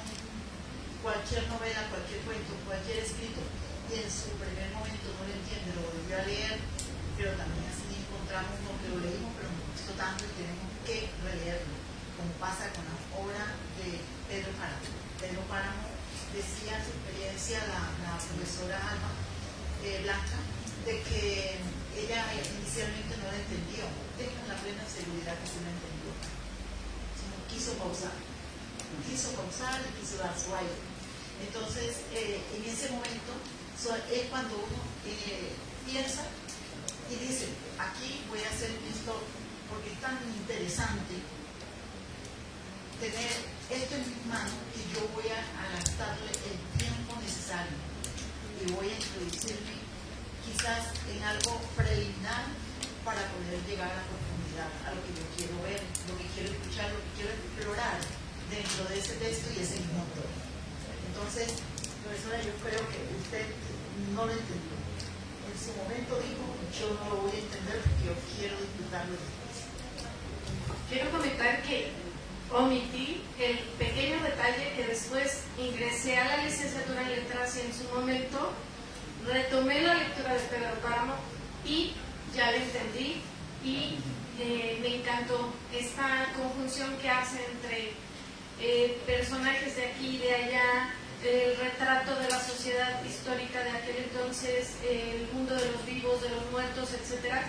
cualquier novela, cualquier cuento, cualquier escrito y en su primer momento no lo entiende, lo volvió a leer, pero también así encontramos uno que lo leímos pero nos gustó tanto y tenemos que releerlo, como pasa con la obra de Pedro Páramo. Pedro Páramo decía en su experiencia la profesora Alma Blanca de que ella inicialmente no la entendió, tengo la plena seguridad que sí la entendió, sino quiso pausar y quiso dar su aire. Entonces en ese momento es cuando uno piensa y dice, aquí voy a hacer esto porque es tan interesante tener esto en mis manos que yo voy a gastarle el tiempo necesario y voy a introducirme quizás en algo preliminar para poder llegar a la profundidad, a lo que yo quiero ver, lo que quiero escuchar, lo que quiero explorar dentro de ese texto y ese mismo autor. Entonces, profesora, yo creo que usted no lo entendió. En su momento dijo, yo no lo voy a entender porque yo quiero disfrutarlo después. Quiero comentar que omití el pequeño detalle que después ingresé a la licenciatura en letras y en su momento retomé la lectura de Pedro Páramo y ya lo entendí y me encantó esta conjunción que hace entre personajes de aquí y de allá, el retrato de la sociedad histórica de aquel entonces, el mundo de los vivos, de los muertos, etc.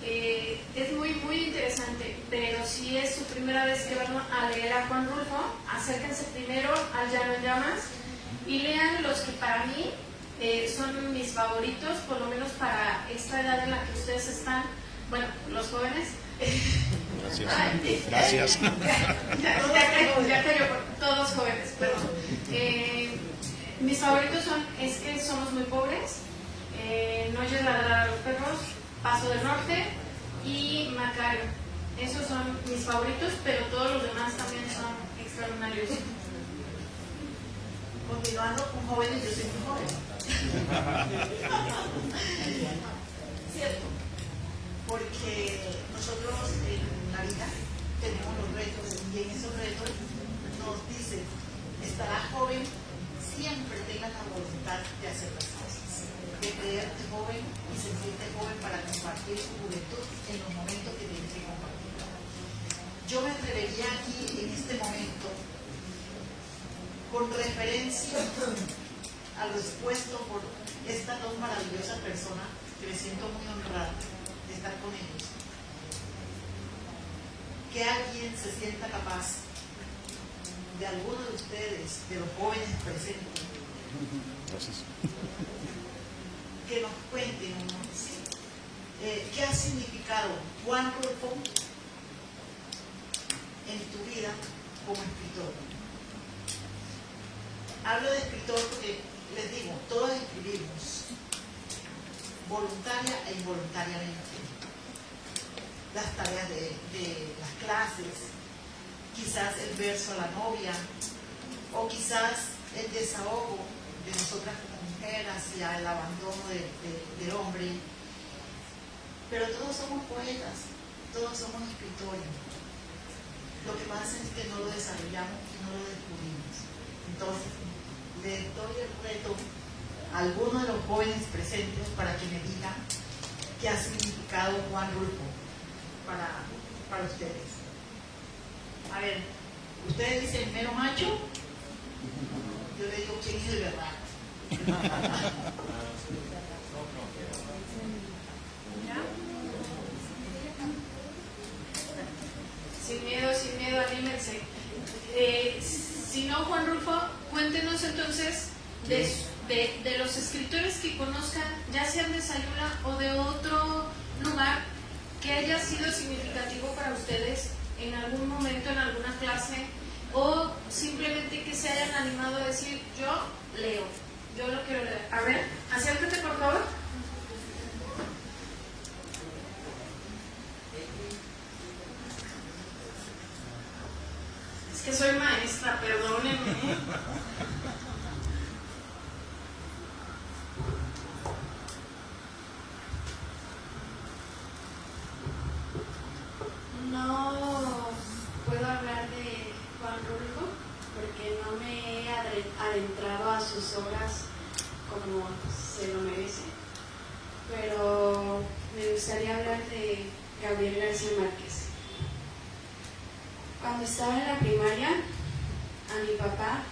es muy, muy interesante, pero si es su primera vez que van a leer a Juan Rulfo, acérquense primero al Llano en Llamas y lean los que para mí son mis favoritos, por lo menos para esta edad en la que ustedes están, bueno, los jóvenes. Gracias. Gracias. Ya cayó, todos jóvenes, perdón. Mis favoritos son Es que somos muy pobres, No oyes ladrar a los perros, Paso del Norte y Macario. Esos son mis favoritos, pero todos los demás también son extraordinarios. Continuando con jóvenes, yo soy muy joven. Cierto, porque nosotros en la vida tenemos los retos y en esos retos nos dicen, estarás joven, siempre tengas la voluntad de hacer las cosas, de creerte joven y sentirte joven para compartir tu juventud en los momentos que tienes que compartir. Yo me atrevería aquí en este momento, con referencia a lo expuesto por estas dos maravillosas personas, que me siento muy honrada de estar con ellos, que alguien se sienta capaz de alguno de ustedes, de los jóvenes presentes, Gracias. que nos cuenten qué ha significado Juan Rulfo en tu vida como escritor. Hablo de escritor porque les digo, todos escribimos, voluntaria e involuntariamente, las tareas de las clases, quizás el verso a la novia, o quizás el desahogo de nosotras como mujeres hacia el abandono del hombre. Pero todos somos poetas, todos somos escritores. Lo que pasa es que no lo desarrollamos y no lo descubrimos. Entonces, les doy el reto a algunos de los jóvenes presentes para que me digan qué ha significado Juan Rulfo para ustedes. A ver, ustedes dicen mero macho, yo le digo quién es de verdad. Sin miedo, anímense. Si no, Juan Rulfo, cuéntenos entonces de los escritores que conozcan, ya sean de Sayula o de otro lugar, que haya sido significativo para ustedes en algún momento, en alguna clase, o simplemente que se hayan animado a decir, yo leo, yo lo quiero leer. A ver, acércate por favor. Es que soy maestra, perdónenme. No puedo hablar de Juan Rulfo porque no me he adentrado a sus obras como se lo merece, pero me gustaría hablar de Gabriel García Márquez. Cuando estaba en la primaria, a mi papá,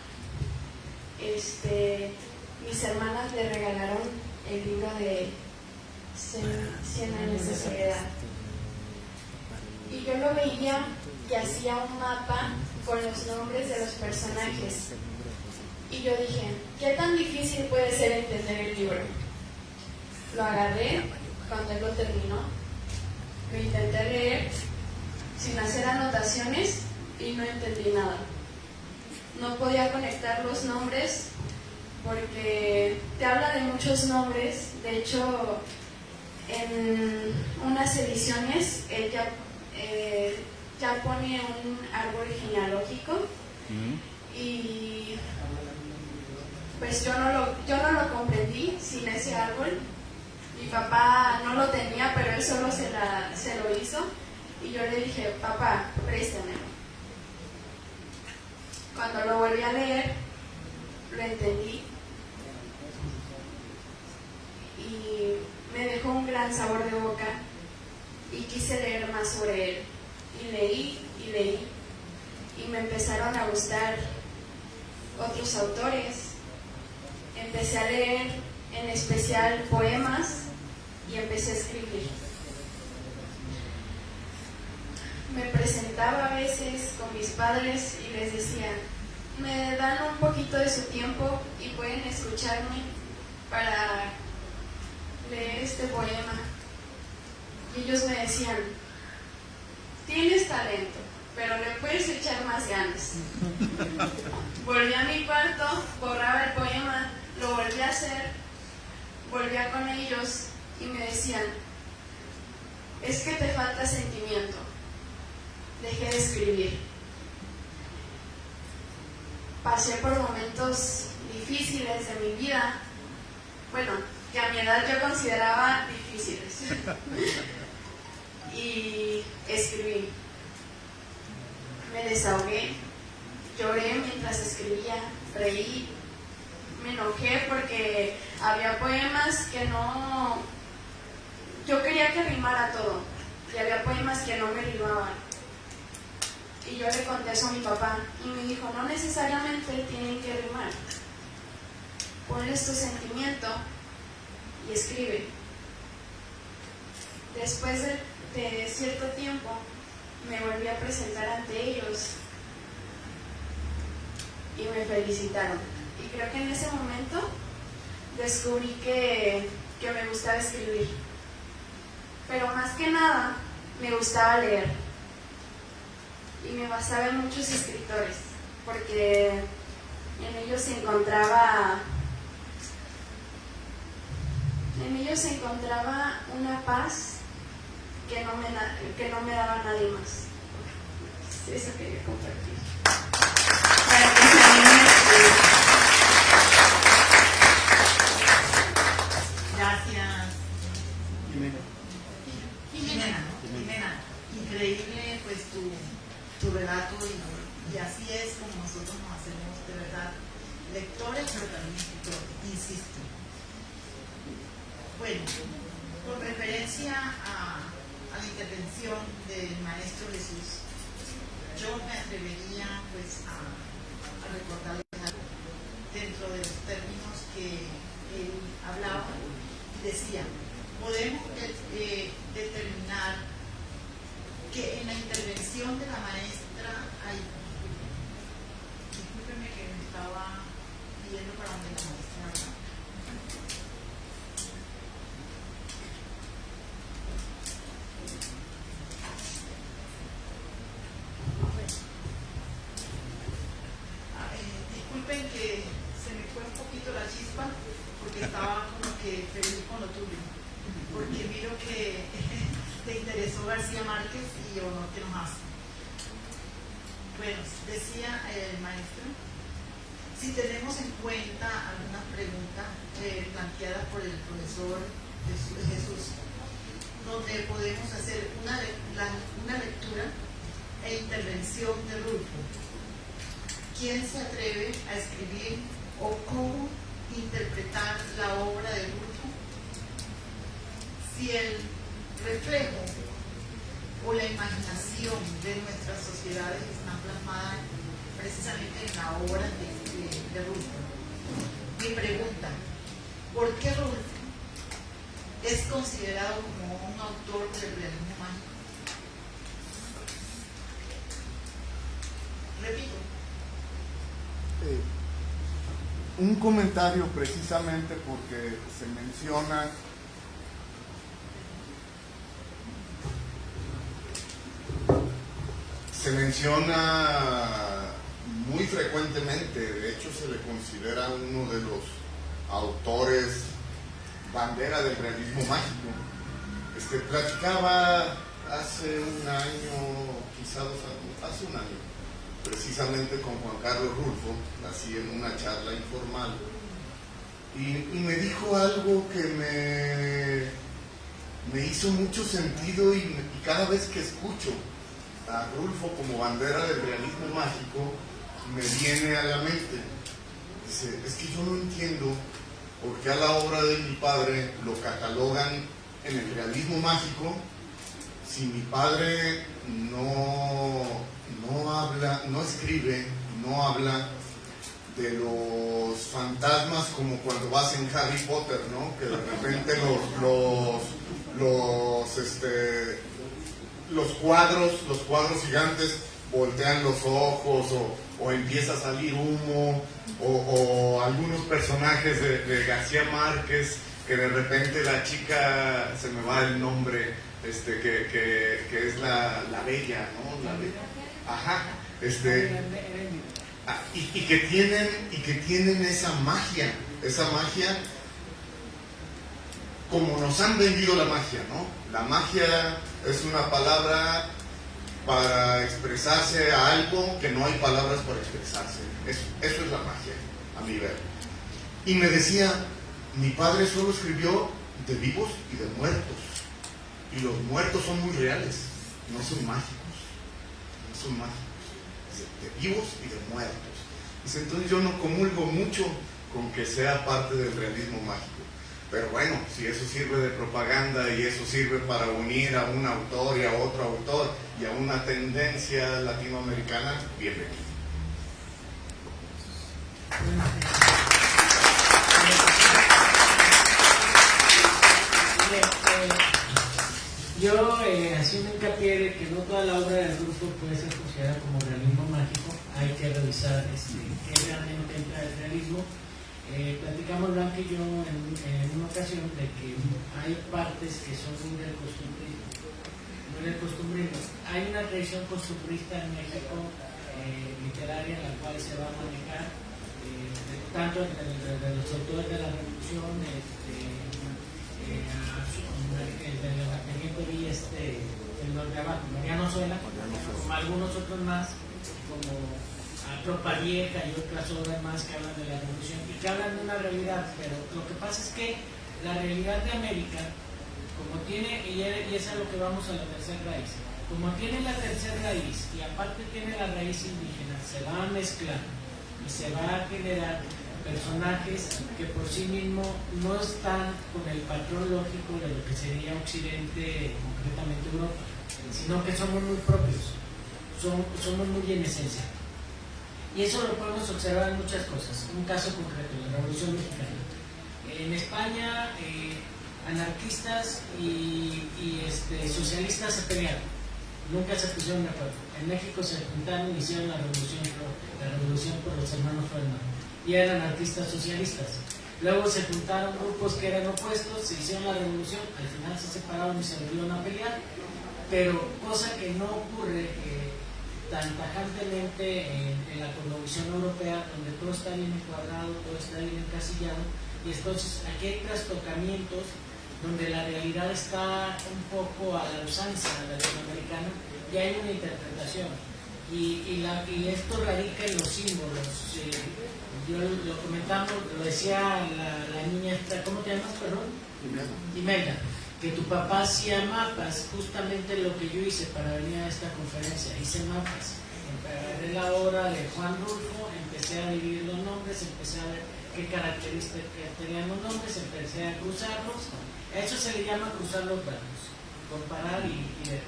mis hermanas le regalaron el libro de 100 años de soledad. Y yo lo veía que hacía un mapa con los nombres de los personajes. Y yo dije, ¿qué tan difícil puede ser entender el libro? Lo agarré cuando él lo terminó, lo intenté leer sin hacer anotaciones y no entendí nada. No podía conectar los nombres porque te habla de muchos nombres. De hecho, en unas ediciones él ya pone un árbol genealógico y pues yo no lo comprendí sin ese árbol. Mi papá no lo tenía, pero él solo se lo hizo y yo le dije, papá, préstamelo. Cuando lo volví a leer, lo entendí y me dejó un gran sabor de boca y quise leer más sobre él. Y leí y me empezaron a gustar otros autores. Empecé a leer en especial poemas y empecé a escribir. con mis padres y les decía, me dan un poquito de su tiempo y pueden escucharme para leer este poema. Y ellos me decían, tienes talento, pero le puedes echar más ganas. Volví a mi cuarto, borraba el poema, lo volví a hacer, volvía con ellos y me decían, es que te falta sentimiento. Dejé de escribir. Pasé por momentos difíciles de mi vida, bueno, que a mi edad yo consideraba difíciles. Y escribí. Me desahogué, lloré mientras escribía, reí, me enojé porque había poemas que no... Yo quería que rimara todo y había poemas que no me rimaban. Y yo le conté eso a mi papá y me dijo, no necesariamente tienen que rimar. Ponles tu sentimiento y escribe. Después de cierto tiempo me volví a presentar ante ellos y me felicitaron. Y creo que en ese momento descubrí que me gustaba escribir. Pero más que nada me gustaba leer. Y me basaba en muchos escritores, porque en ellos se encontraba una paz que no me daba nadie más. Eso quería compartir. Para que se animen a escribir. Gracias. Jimena, increíble pues tu relato y así es como nosotros nos hacemos de verdad lectores, pero también escritores, insisto. Bueno, con referencia a la intervención del maestro Jesús, yo me atrevería pues a recordarle algo dentro de los términos que él hablaba y decía, podemos determinar que en la intervención de la maestra hay, discúlpeme que me estaba pidiendo para donde la maestra hablaba. Disculpen que se me fue un poquito la chispa porque estaba como que feliz con lo tuyo, porque miro que te interesó García Márquez y honor que nos hace. Bueno, decía el maestro, si tenemos en cuenta alguna pregunta planteada por el profesor Jesús, donde podemos hacer una lectura e intervención de Rulfo. ¿Quién se atreve a escribir o cómo interpretar la obra de Rulfo? Si el reflejo o la imaginación de nuestras sociedades están plasmadas precisamente en la obra de Rulfo. Mi pregunta, ¿por qué Rulfo es considerado como un autor del realismo mágico? Repito. Un comentario precisamente porque se menciona muy frecuentemente, de hecho se le considera uno de los autores bandera del realismo mágico. Platicaba hace un año, quizá 2 años, hace un año, precisamente con Juan Carlos Rulfo, así en una charla informal, y me dijo algo que me hizo mucho sentido y cada vez que escucho a Rulfo como bandera del realismo mágico me viene a la mente. Dice, es que yo no entiendo por qué a la obra de mi padre lo catalogan en el realismo mágico si mi padre no escribe, no habla de los fantasmas como cuando vas en Harry Potter, ¿no? Que de repente los cuadros gigantes voltean los ojos o empieza a salir humo, o algunos personajes de García Márquez, que de repente la chica, se me va el nombre, que es la bella, ¿no? La bella. Ajá. Y que tienen esa magia como nos han vendido la magia, ¿no? La magia es una palabra para expresarse a algo que no hay palabras para expresarse. Eso es la magia, a mi ver. Y me decía, mi padre solo escribió de vivos y de muertos. Y los muertos son muy reales, no son mágicos. No son mágicos. De vivos y de muertos. Dice, entonces yo no comulgo mucho con que sea parte del realismo mágico. Pero bueno, si eso sirve de propaganda y eso sirve para unir a un autor y a otro autor y a una tendencia latinoamericana, bienvenido. Yo, haciendo hincapié de que no toda la obra del grupo puede ser considerada como realismo mágico, hay que revisar qué realmente entra el realismo. Platicamos Blanca y yo en una ocasión de que hay partes que son muy del costumbrismo. Hay una tradición costumbrista en México, literaria, en la cual se va a manejar tanto de los autores de la Revolución, el de abajo, Mariano Suela, como algunos otros más, como Tropa Vieja y otras obras más que hablan de la revolución y que hablan de una realidad, pero lo que pasa es que la realidad de América, como tiene, y es a lo que vamos a la tercera raíz, como tiene la tercera raíz y aparte tiene la raíz indígena, se va a mezclar y se va a generar personajes que por sí mismo no están con el patrón lógico de lo que sería Occidente, concretamente Europa, sino que somos muy propios, somos muy en esencia. Y eso lo podemos observar en muchas cosas. Un caso concreto, la Revolución Mexicana. En España, anarquistas y socialistas se pelearon. Nunca se pusieron de acuerdo. En México se juntaron y hicieron la revolución por los hermanos Ferdinand. Y eran anarquistas socialistas. Luego se juntaron grupos que eran opuestos, se hicieron la revolución, al final se separaron y se volvieron a pelear. Pero cosa que no ocurre tan tajantemente en la cosmovisión europea, donde todo está bien encuadrado, todo está bien encasillado, y entonces aquí hay trastocamientos donde la realidad está un poco a la usanza latinoamericana y hay una interpretación. Y esto radica en los símbolos. Yo lo comentamos, lo decía la niña, ¿cómo te llamas, perdón? Imelda. Que tu papá hacía mapas, justamente lo que yo hice para venir a esta conferencia, hice mapas. Agarré la obra de Juan Rulfo, empecé a dividir los nombres, empecé a ver qué características tenían los nombres, empecé a cruzarlos. A eso se le llama cruzar los datos, comparar y ver.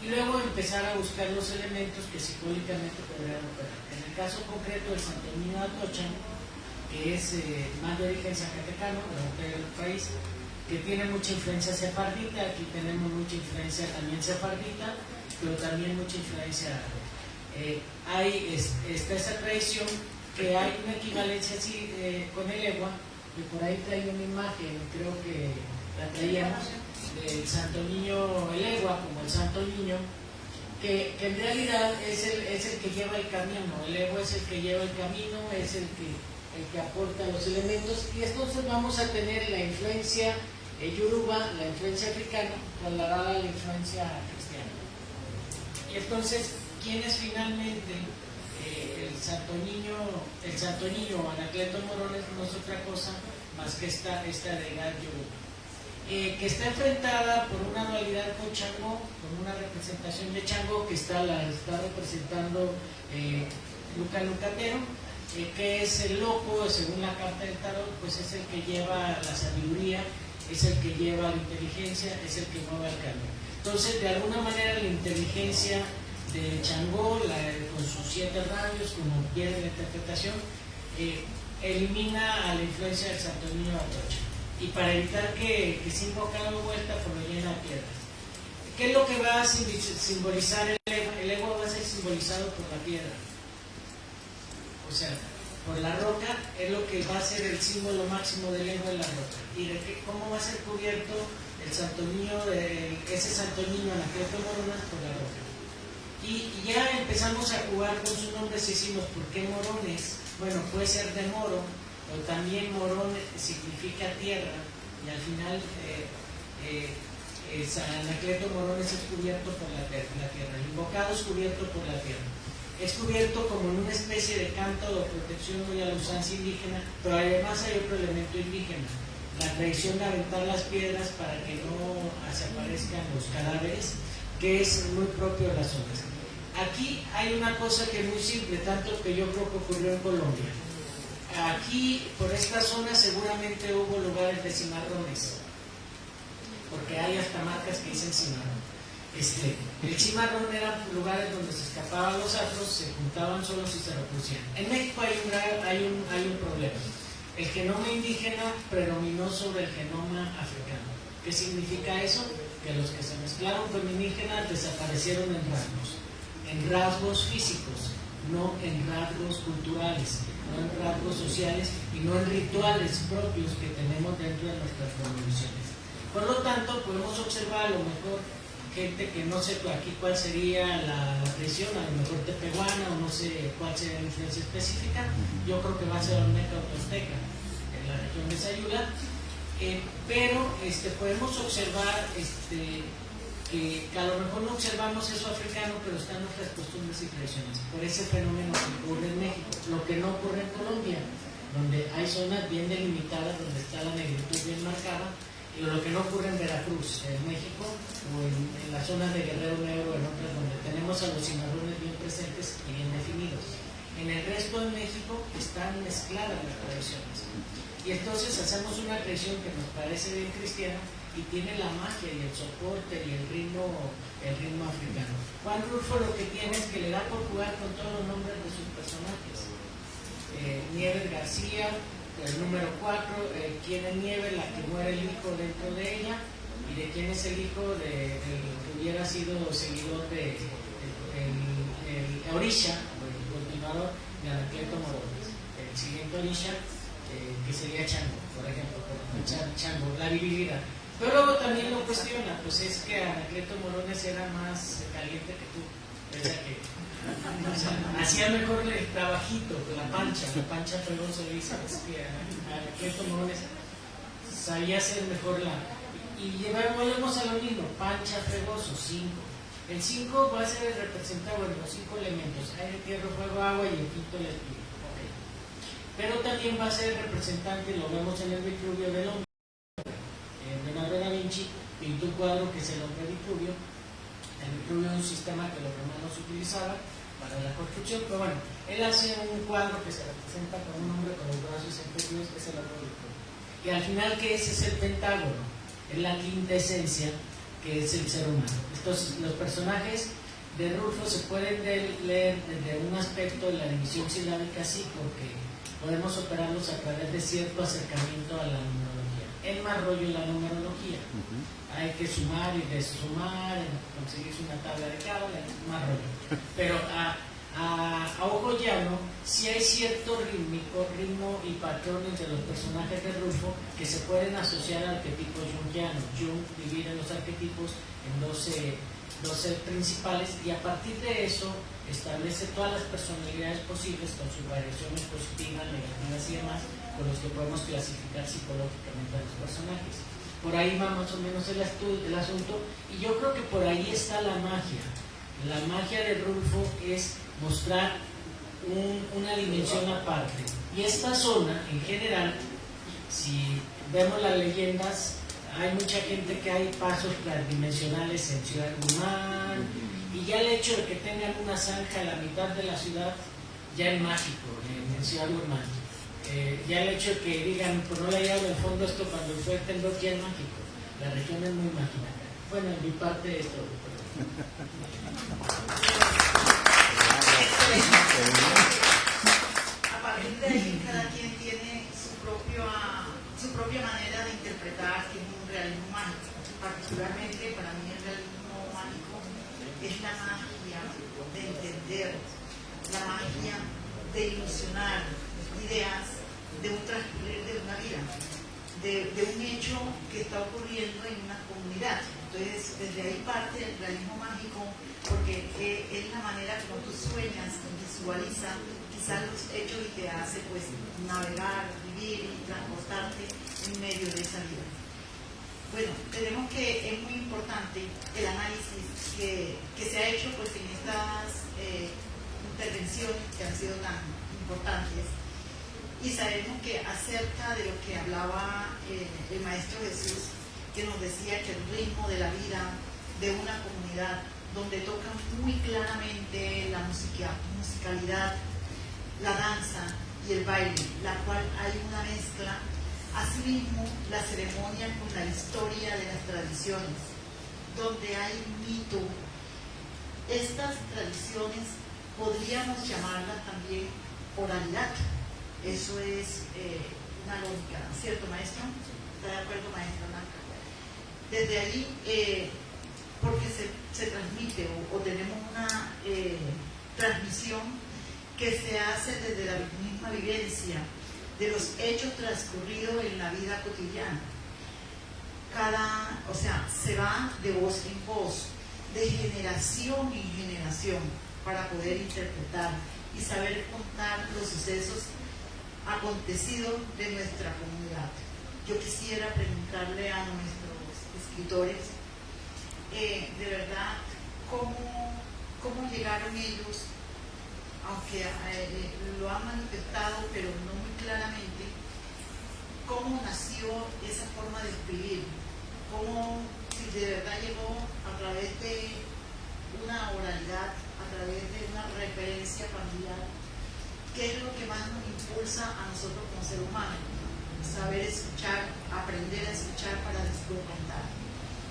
Y luego empezar a buscar los elementos que simbólicamente podrían operar. En el caso concreto del Santo Niño de Atocha, que es más de origen zacatecano, del país, que tiene mucha influencia sefardita, aquí tenemos mucha influencia también sefardita, pero también mucha influencia árabe. Está esa tradición que hay una equivalencia así con el Egua, y por ahí trae una imagen, creo que la traíamos, del Santo Niño, el Egua como el Santo Niño, que en realidad es el que lleva el camino, el Egua es el que lleva el camino, es el que aporta los elementos, y entonces vamos a tener la influencia yoruba, la influencia africana, trasladada a la influencia cristiana. Y entonces, ¿quién es finalmente el Santo Niño Anacleto Morones? No es otra cosa más que esta deidad yoruba, que está enfrentada por una dualidad con Changó, con una representación de Changó que la está representando Luca Lucatero, que es el loco, según la carta del tarot, pues es el que lleva la sabiduría, es el que lleva la inteligencia, es el que mueve el cambio. Entonces, de alguna manera, la inteligencia de Changó, con sus 7 rayos, como quiere la interpretación, elimina a la influencia del Santo Niño de Atocha. Y para evitar que se invoque la vuelta, pues lo llena de piedras. ¿Qué es lo que va a simbolizar el Egua? El Egua va a ser simbolizado por la piedra. O sea, por la roca es lo que va a ser el símbolo máximo del ego de la roca. ¿Y de qué, cómo va a ser cubierto el Santo Niño, ese Santo Niño Anacleto Morones? Por la roca. Y ya empezamos a jugar con sus nombres y decimos, ¿por qué Morones? Bueno, puede ser de moro, o también morón significa tierra, y al final San Anacleto Morones es cubierto por la tierra, el invocado es cubierto por la tierra. Es cubierto como en una especie de canto o protección muy a la usanza indígena, pero además hay otro elemento indígena, la tradición de aventar las piedras para que no se aparezcan los cadáveres, que es muy propio de las zonas. Aquí hay una cosa que es muy simple, tanto que yo creo que ocurrió en Colombia. Aquí, por esta zona, seguramente hubo lugares de cimarrones, porque hay hasta marcas que dicen cimarrón. El cimarrón eran lugares donde se escapaban los afros, se juntaban solos y se reproducían. En México hay un problema. El genoma indígena predominó sobre el genoma africano. ¿Qué significa eso? Que los que se mezclaron con indígenas desaparecieron en rasgos físicos, no en rasgos culturales, no en rasgos sociales y no en rituales propios que tenemos dentro de nuestras revoluciones. Por lo tanto, podemos observar a lo mejor gente que no sé aquí cuál sería la tradición, a lo mejor tepehuana o no sé cuál sería la influencia específica. Yo creo que va a ser olmeca o tolteca en la región de Sayula, pero podemos observar que a lo mejor no observamos eso africano, pero están nuestras costumbres y tradiciones. Por ese fenómeno que ocurre en México, lo que no ocurre en Colombia, donde hay zonas bien delimitadas, donde está la negritud bien marcada, y lo que no ocurre en Veracruz, en México, o en las zonas de Guerrero Negro, en otras donde tenemos a los cimarrones bien presentes y bien definidos. En el resto de México están mezcladas las tradiciones. Y entonces hacemos una tradición que nos parece bien cristiana y tiene la magia y el soporte y el ritmo africano. Juan Rulfo lo que tiene es que le da por jugar con todos los nombres de sus personajes. Nieves García, el número 4, quién es Nieves, la que muere el hijo dentro de ella, y de quién es el hijo del que hubiera sido seguidor de el Orisha, o el continuador de Anacleto Morones. El siguiente Orisha, que sería Chango, por ejemplo, Chango, la divinidad. Pero luego también lo cuestiona, pues es que Anacleto Morones era más caliente que tú. O sea, hacía mejor el trabajito, la pancha Fregoso le dice, es que Anacleto Morones sabía hacer mejor y volvemos a lo mismo, Pancha Fregoso, 5. El 5 va a ser el representado de los 5 elementos, aire, tierra, fuego, agua y el quinto el espíritu. Okay. Pero también va a ser el representante, lo vemos en el Vitruvio del hombre. Leonardo da Vinci pintó un cuadro que es el hombre Vitruvio. El Vitruvio es un sistema que los romanos utilizaban para la construcción, pero bueno, él hace un cuadro que se representa con un hombre con los brazos entendidos, que es el hombre Vitruvio. Y al final, que ese es el pentágono, es la quinta esencia, que es el ser humano. Entonces, los personajes de Rulfo se pueden leer desde un aspecto de la división silábica, sí, porque podemos operarlos a través de cierto acercamiento a la numerología. El más rollo es la numerología. Hay que sumar y desumar, conseguirse una tabla de cábala, más rollo. Pero a ojo llano, sí hay cierto ritmo y patrones de los personajes de Rulfo que se pueden asociar al arquetipo jungiano. Jung divide los arquetipos en 12 principales, y a partir de eso establece todas las personalidades posibles con sus variaciones positivas, negativas y demás, con los que podemos clasificar psicológicamente a los personajes. Por ahí va más o menos el asunto, y yo creo que por ahí está la magia. La magia de Rulfo es mostrar una dimensión aparte. Y esta zona, en general, si vemos las leyendas, hay mucha gente que hay pasos transdimensionales en Ciudad Guzmán, y ya el hecho de que tengan una zanja a la mitad de la ciudad ya es mágico en Ciudad Guzmán. Ya el hecho de que digan, pues no le hallaron el fondo esto cuando fue el temblor, ya es mágico. La región es muy mágica. Bueno, en mi parte es todo. A partir de ahí, cada quien tiene su propia manera de interpretar, tiene un realismo mágico. Particularmente para mí el realismo mágico es la magia de entender, la magia de ilusionar ideas de un transcurrir de una vida, de un hecho que está ocurriendo en una comunidad. Entonces, desde ahí parte el realismo mágico, porque es la manera como tú sueñas y visualizas quizás los hechos y te hace pues navegar, vivir y transportarte en medio de esa vida. Bueno, tenemos que es muy importante el análisis que se ha hecho pues en estas intervenciones que han sido tan importantes, y sabemos que acerca de lo que hablaba el Maestro Jesús, que nos decía que el ritmo de la vida de una comunidad donde toca muy claramente la musicalidad, la danza y el baile, la cual hay una mezcla. Asimismo, la ceremonia con la historia de las tradiciones, donde hay mito. Estas tradiciones podríamos llamarlas también oralidad. Eso es una lógica, ¿cierto, maestro? ¿Está de acuerdo, maestra Blanca? Desde ahí, porque se transmite o tenemos una transmisión que se hace desde la misma vivencia de los hechos transcurridos en la vida cotidiana. O sea, se va de voz en voz, de generación en generación, para poder interpretar y saber contar los sucesos acontecidos de nuestra comunidad. Yo quisiera preguntarle a nuestros escritores, de verdad, cómo llegaron ellos, aunque lo han manifestado, pero no muy claramente, cómo nació esa forma de escribir, cómo, si de verdad llegó a través de una oralidad, a través de una referencia familiar. ¿Qué es lo que más nos impulsa a nosotros como ser humano? Saber escuchar, aprender a escuchar para después contar.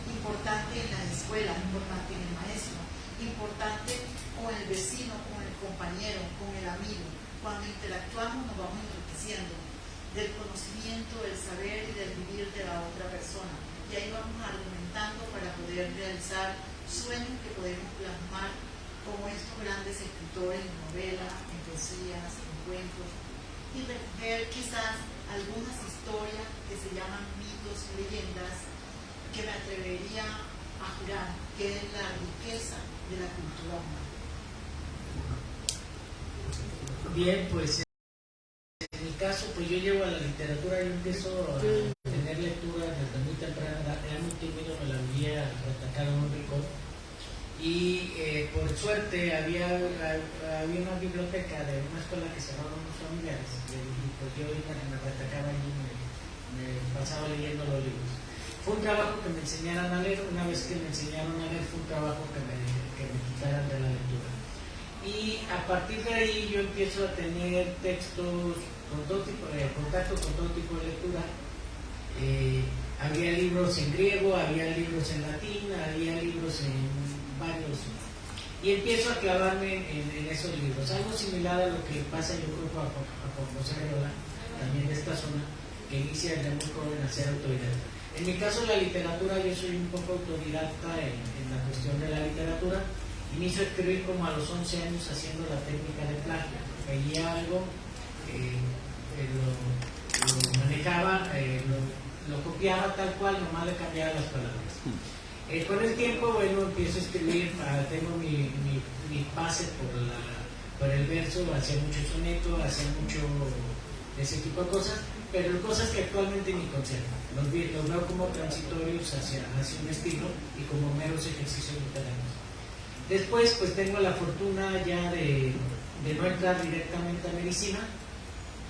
Importante en las escuelas, importante en el maestro, importante con el vecino, con el compañero, con el amigo. Cuando interactuamos nos vamos enriqueciendo del conocimiento, del saber y del vivir de la otra persona. Y ahí vamos argumentando para poder realizar sueños que podemos plasmar como estos grandes escritores en novelas, en poesías, en cuentos, y ver quizás algunas historias que se llaman mitos, leyendas, que me atrevería a jurar que es la riqueza de la cultura humana. Bien, pues en mi caso, pues yo llego a la literatura, yo empiezo a tener lectura desde muy temprana edad. Era muy tímido, me la vivía atacar a un rico. Y por suerte había una biblioteca de una escuela que cerraron unos familiares, y pues yo me retacaba allí, me pasaba leyendo los libros. Fue un trabajo que me enseñaran a leer. Una vez que me enseñaron a leer, fue un trabajo que me quitaran de la lectura. Y a partir de ahí yo empiezo a tener textos con todo tipo, contacto con todo tipo de lectura. Había libros en griego, había libros en latín, había libros en varios, y empiezo a clavarme en esos libros. Algo similar a lo que pasa, yo creo, a José Arreola, también de esta zona, que inicia desde muy joven a ser autodidacta. En mi caso, la literatura, yo soy un poco autodidacta en la cuestión de la literatura. Inicio a escribir como a los 11 años haciendo la técnica de plagio. Veía algo, lo manejaba, lo copiaba tal cual, nomás le cambiaba las palabras. Con el tiempo, bueno, empiezo a escribir, tengo mi pase por el verso, hacía mucho soneto, hacía mucho de ese tipo de cosas, pero cosas que actualmente ni conservo. Los veo como transitorios hacia un estilo y como meros ejercicios literarios. Después, pues tengo la fortuna ya de no entrar directamente a medicina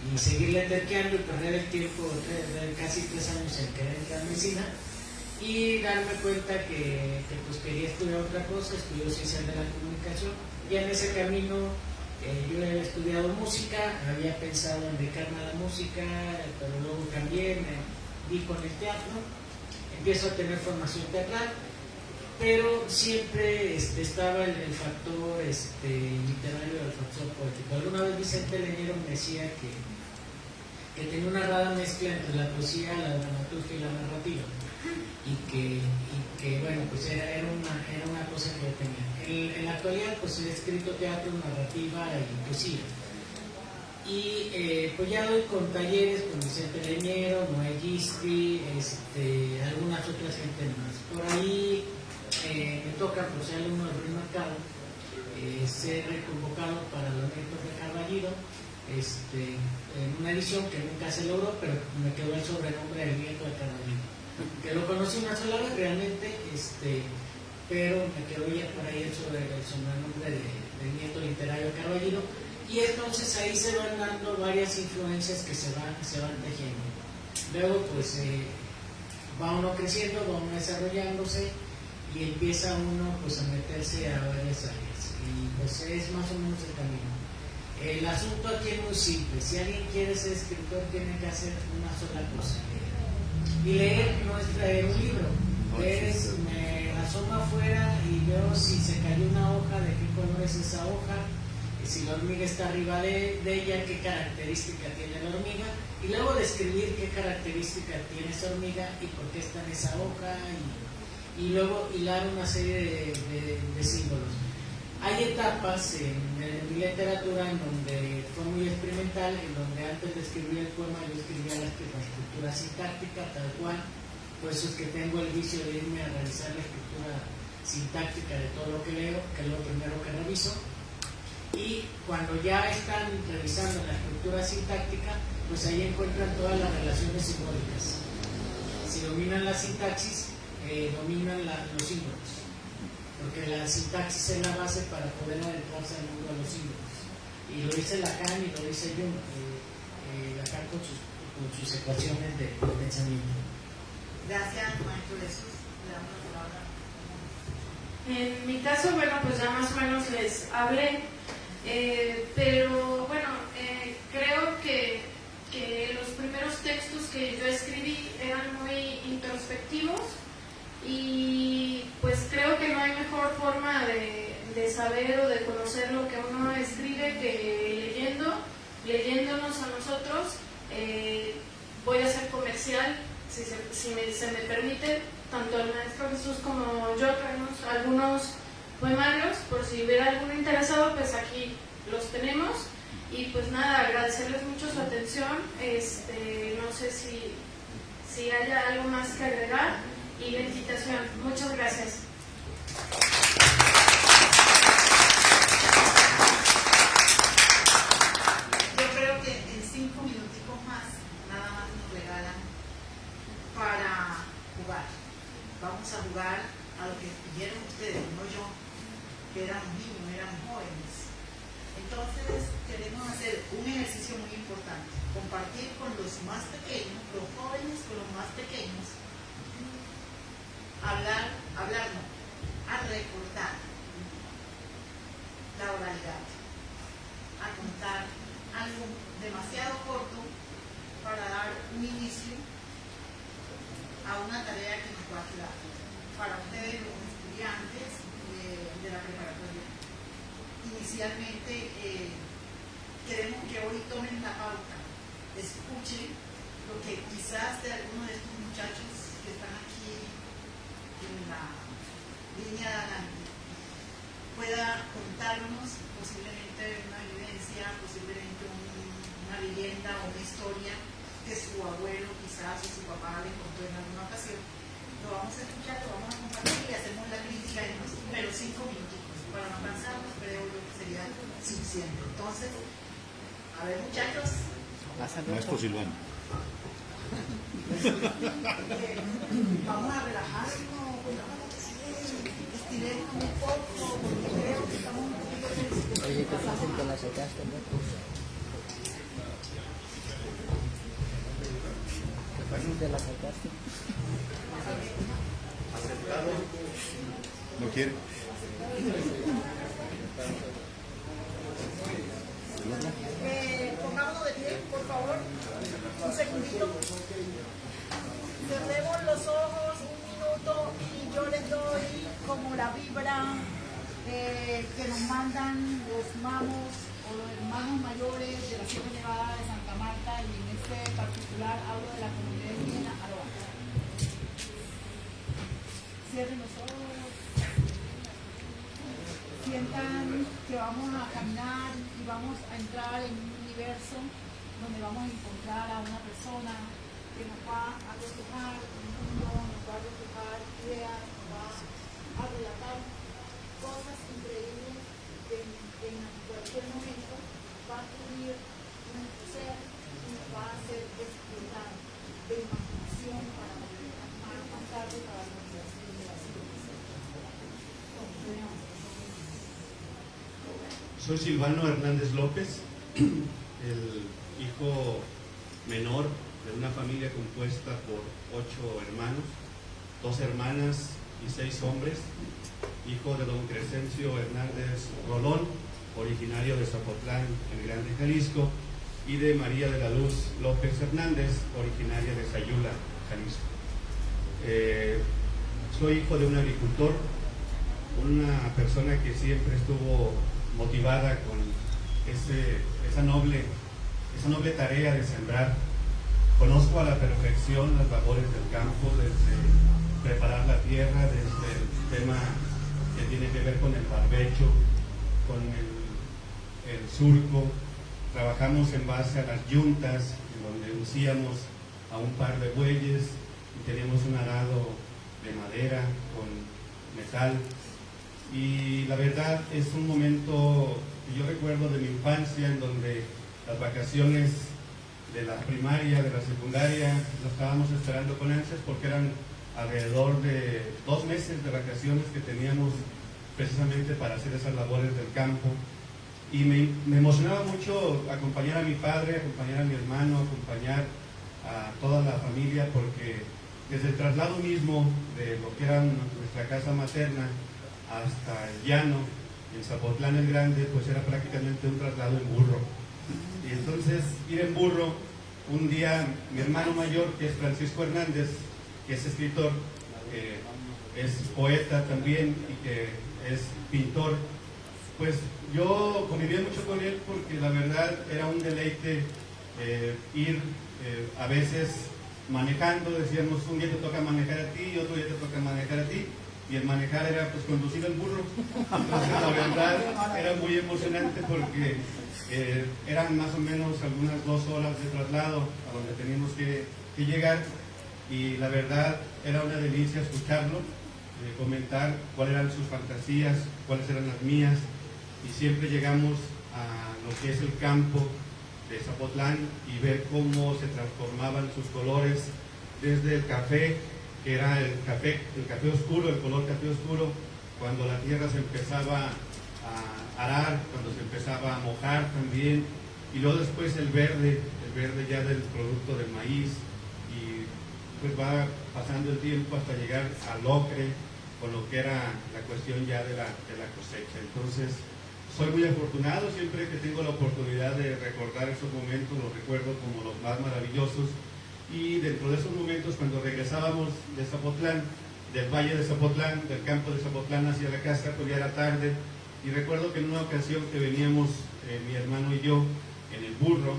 y seguirle terqueando y perder el tiempo de casi 3 años en querer entrar a medicina, y darme cuenta que pues quería estudiar otra cosa. Estudié ciencias de la comunicación, y en ese camino yo he estudiado música, había pensado en dedicarme a la música, pero luego cambié, me di con el teatro, empiezo a tener formación teatral, pero siempre estaba el factor literario, el factor poético. Alguna vez Vicente Leñero me decía que tenía una rara mezcla entre la poesía, la dramaturgia y la narrativa, y que que bueno, pues era una cosa que yo tenía. En la actualidad pues he escrito teatro, narrativa y poesía. Y pues ya doy con talleres con Vicente Leñero, Noé Gispi, algunas otras gente más. Por ahí me toca, por ser alumno del Ruiz Mercado, ser reconvocado para los nietos de Carballido, en una edición que nunca se logró, pero me quedó el sobrenombre del nieto de Carballido, que lo conocí una sola vez realmente, pero me quedó ya por ahí el sobrenombre del nieto literario de Carballido. Y entonces ahí se van dando varias influencias que se van tejiendo. Luego pues va uno creciendo, va uno desarrollándose y empieza uno pues a meterse a varias áreas. Y pues es más o menos el camino. El asunto aquí es muy simple. Si alguien quiere ser escritor tiene que hacer una sola cosa. Y leer no es traer un libro. Leer es, me asomo afuera y veo si se cayó una hoja, de qué color es esa hoja, si la hormiga está arriba de ella, qué característica tiene la hormiga, y luego describir qué característica tiene esa hormiga y por qué está en esa hoja, y luego hilar una serie de símbolos. Hay etapas en mi literatura en donde fue muy experimental, en donde antes de escribir el poema yo escribía la escritura sintáctica, tal cual. Por eso es que tengo el vicio de irme a realizar la escritura sintáctica de todo lo que leo, que es lo primero que reviso. Y cuando ya están revisando la estructura sintáctica, pues ahí encuentran todas las relaciones simbólicas. Si dominan la sintaxis, dominan los símbolos, porque la sintaxis es la base para poder adentrarse al mundo de los símbolos. Y lo dice Lacan y lo dice Jung, Lacan con sus ecuaciones de pensamiento. Gracias, maestro Jesús. Le damos la palabra. En mi caso, bueno, pues ya más o menos les hablé. Pero bueno, creo que los primeros textos que yo escribí eran muy introspectivos y pues creo que no hay mejor forma de saber o de conocer lo que uno escribe que leyéndonos a nosotros. Voy a ser comercial, si se me permite, tanto el maestro Jesús como yo traemos algunos poemarios, por si hubiera alguno interesado, pues aquí los tenemos. Y pues nada, agradecerles mucho su atención. No sé si haya algo más que agregar y la invitación. Muchas gracias. Yo creo que en 5 minuticos más, nada más nos regalan para jugar. Vamos a jugar a lo que pidieron ustedes, no yo, que éramos niños, éramos jóvenes. Entonces queremos hacer un ejercicio muy importante, compartir con los más pequeños, los jóvenes con los más pequeños, a recordar la oralidad, a contar algo demasiado corto para dar un inicio a una tarea que nos va a quedar para ustedes los estudiantes de la preparatoria. Inicialmente queremos que hoy tomen la pauta, escuchen lo que quizás de algunos de estos muchachos que están aquí en la línea de adelante pueda contarnos posiblemente una vivencia, posiblemente una leyenda o una historia que su abuelo quizás o su papá le contó en alguna ocasión. Lo vamos a escuchar, lo vamos a compartir y hacemos la crítica en los primeros 5 minutos. Para no cansarnos, creo yo que sería suficiente. Entonces, a ver, muchachos. Maestro Silvano. Vamos a relajarnos, estiremos un poco, porque creo que estamos un poquito tensos. Oye, qué fácil te la sacaste, ¿no? Qué fácil te la sacaste. ¿Aceptado? ¿No quiere? Pongámonos de pie, por favor. Un segundito. Cerremos los ojos un minuto y yo les doy como la vibra que nos mandan los mamos o los hermanos mayores de la Sierra Nevada de Santa Marta, y en este particular hablo de la comunidad indígena Aroa. Cierren los ojos. Sientan que vamos a caminar y vamos a entrar en un universo donde vamos a encontrar a una persona que nos va a reflejar el mundo, nos va a reflejar ideas, nos va a relatar cosas increíbles que en cualquier momento va a ocurrir en nuestro ser y nos va a hacer explotar de imaginación para más tarde para nuestras generaciones. Soy Silvano Hernández López, el hijo menor de una familia compuesta por 8 hermanos, 2 hermanas y 6 hombres, hijo de don Crescencio Hernández Rolón, originario de Zapotlán, el Grande, Jalisco, y de María de la Luz López Hernández, originaria de Sayula, Jalisco. Soy hijo de un agricultor, una persona que siempre estuvo motivada con esa noble tarea de sembrar. Conozco a la perfección las labores del campo, desde preparar la tierra, desde el tema que tiene que ver con el barbecho, con el surco. Trabajamos en base a las yuntas, en donde uncíamos a un par de bueyes y teníamos un arado de madera con metal. Y la verdad es un momento que yo recuerdo de mi infancia, en donde las vacaciones de la primaria, de la secundaria, lo estábamos esperando con ansias, porque eran alrededor de 2 meses de vacaciones que teníamos precisamente para hacer esas labores del campo. Y me emocionaba mucho acompañar a mi padre, acompañar a mi hermano, acompañar a toda la familia, porque desde el traslado mismo de lo que era nuestra casa materna hasta el llano, en Zapotlán el Grande, pues era prácticamente un traslado en burro. Y entonces ir en burro, un día mi hermano mayor, que es Francisco Hernández, que es escritor, es poeta también y que es pintor, pues yo conviví mucho con él, porque la verdad era un deleite ir a veces manejando. Decíamos, un día te toca manejar a ti y otro día te toca manejar a ti, y el manejar era pues conducir el burro. Entonces la verdad era muy emocionante, porque eran más o menos algunas 2 horas de traslado a donde teníamos que llegar, y la verdad era una delicia escucharlo, comentar cuáles eran sus fantasías, cuáles eran las mías, y siempre llegamos a lo que es el campo de Zapotlán y ver cómo se transformaban sus colores, desde el café, que era el café oscuro, el color café oscuro, cuando la tierra se empezaba a arar, cuando se empezaba a mojar también, y luego después el verde ya del producto del maíz, y pues va pasando el tiempo hasta llegar al ocre, con lo que era la cuestión ya de la cosecha. Entonces soy muy afortunado, siempre que tengo la oportunidad de recordar esos momentos, los recuerdo como los más maravillosos. Y dentro de esos momentos, cuando regresábamos de Zapotlán, del valle de Zapotlán, del campo de Zapotlán hacia la casa, pues ya era tarde, y recuerdo que en una ocasión que veníamos mi hermano y yo en el burro,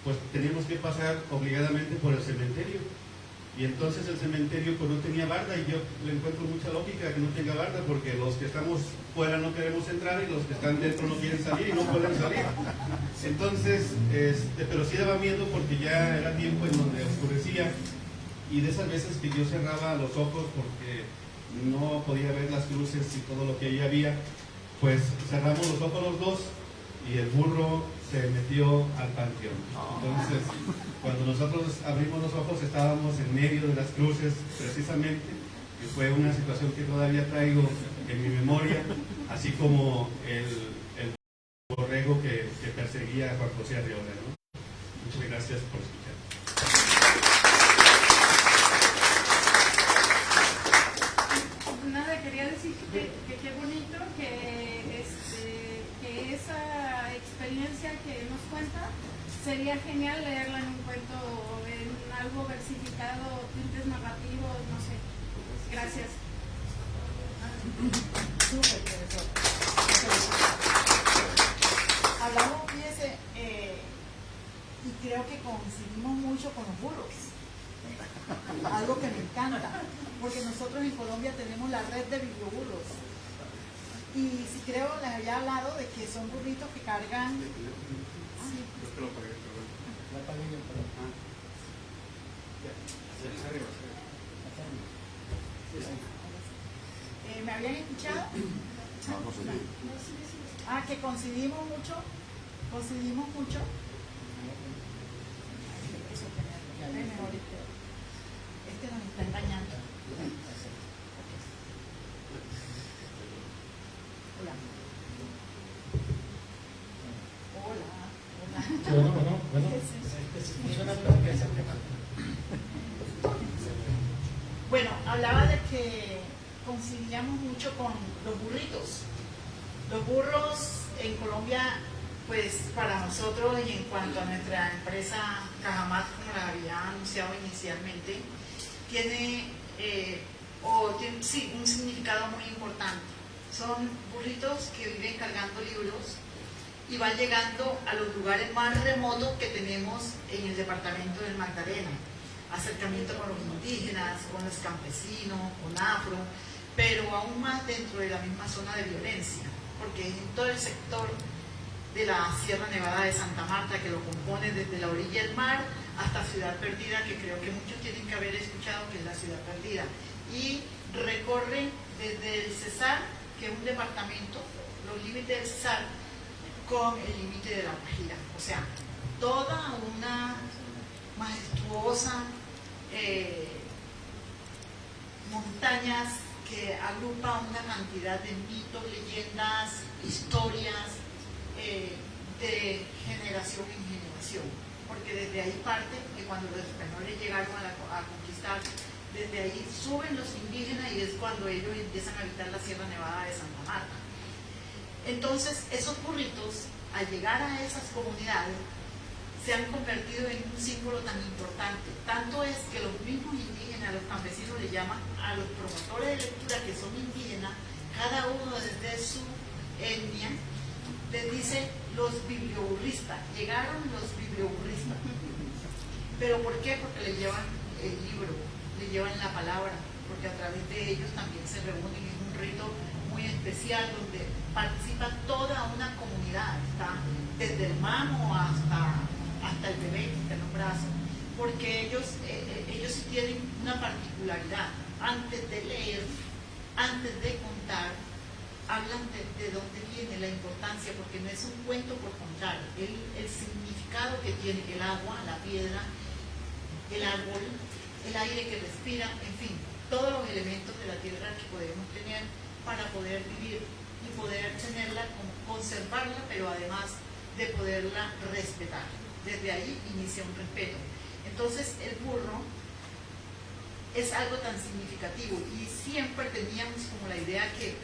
pues teníamos que pasar obligadamente por el cementerio, y entonces el cementerio pues no tenía barda, y yo le encuentro mucha lógica que no tenga barda, porque los que estamos fuera no queremos entrar y los que están dentro no quieren salir y no pueden salir. Entonces, pero sí daba miedo, porque ya era tiempo en donde oscurecía, y de esas veces que yo cerraba los ojos porque no podía ver las cruces y todo lo que ahí había, pues cerramos los ojos los dos y el burro se metió al panteón. Entonces, cuando nosotros abrimos los ojos, estábamos en medio de las cruces precisamente, y fue una situación que todavía traigo en mi memoria, así como el borrego que perseguía a Juan José Arriola, ¿no? Muchas gracias por escuchar. Nada, quería decir que qué bonito que esa experiencia que nos cuenta, sería genial leerla en un cuento, en algo versificado, tintes narrativos, no sé. Gracias. Súper profesor. Hablamos, fíjese, y creo que coincidimos mucho con los burros. algo que me encanta, porque nosotros en Colombia tenemos la red de biblioburros. Y si creo, les había hablado de que son burritos que cargan. Sí. ¿Me habían escuchado? Que coincidimos mucho. Mejor este nos está engañando. Bueno, hablaba de que coincidíamos mucho con los burritos. Los burros en Colombia, pues para nosotros y en cuanto a nuestra empresa Cajamat, como la había anunciado inicialmente, tiene un significado muy importante. Son burritos que viven cargando libros y van llegando a los lugares más remotos que tenemos en el departamento del Magdalena. Acercamiento con los indígenas, con los campesinos, con afro, pero aún más dentro de la misma zona de violencia, porque en todo el sector de la Sierra Nevada de Santa Marta, que lo compone desde la orilla del mar hasta Ciudad Perdida, que creo que muchos tienen que haber escuchado que es la Ciudad Perdida, y recorre desde el Cesar, que es un departamento, los límites del Cesar, con el límite de la Guajira. O sea, toda una majestuosa montañas que agrupa una cantidad de mitos, leyendas, historias, de generación en generación, porque desde ahí parte que cuando los españoles llegaron a conquistar, desde ahí suben los indígenas y es cuando ellos empiezan a habitar la Sierra Nevada de Santa Marta. Entonces esos burritos, al llegar a esas comunidades, se han convertido en un símbolo tan importante. Tanto es que los mismos indígenas, los campesinos, le llaman a los promotores de lectura que son indígenas, cada uno desde su etnia, les dice los biblioburristas. Llegaron los biblioburristas. ¿Pero por qué? Porque le llevan el libro, le llevan la palabra, porque a través de ellos también se reúnen en un rito muy especial donde participa toda una comunidad, está desde el mamo hasta el bebé que está en los brazos, porque ellos sí tienen una particularidad. Antes de leer, antes de contar, hablan de dónde viene la importancia, porque no es un cuento por contar, el significado que tiene el agua, la piedra, el árbol, el aire que respira, en fin, todos los elementos de la tierra que podemos tener para poder vivir y poder tenerla, conservarla, pero además de poderla respetar. Desde ahí inicia un respeto. Entonces el burro es algo tan significativo y siempre teníamos como la idea que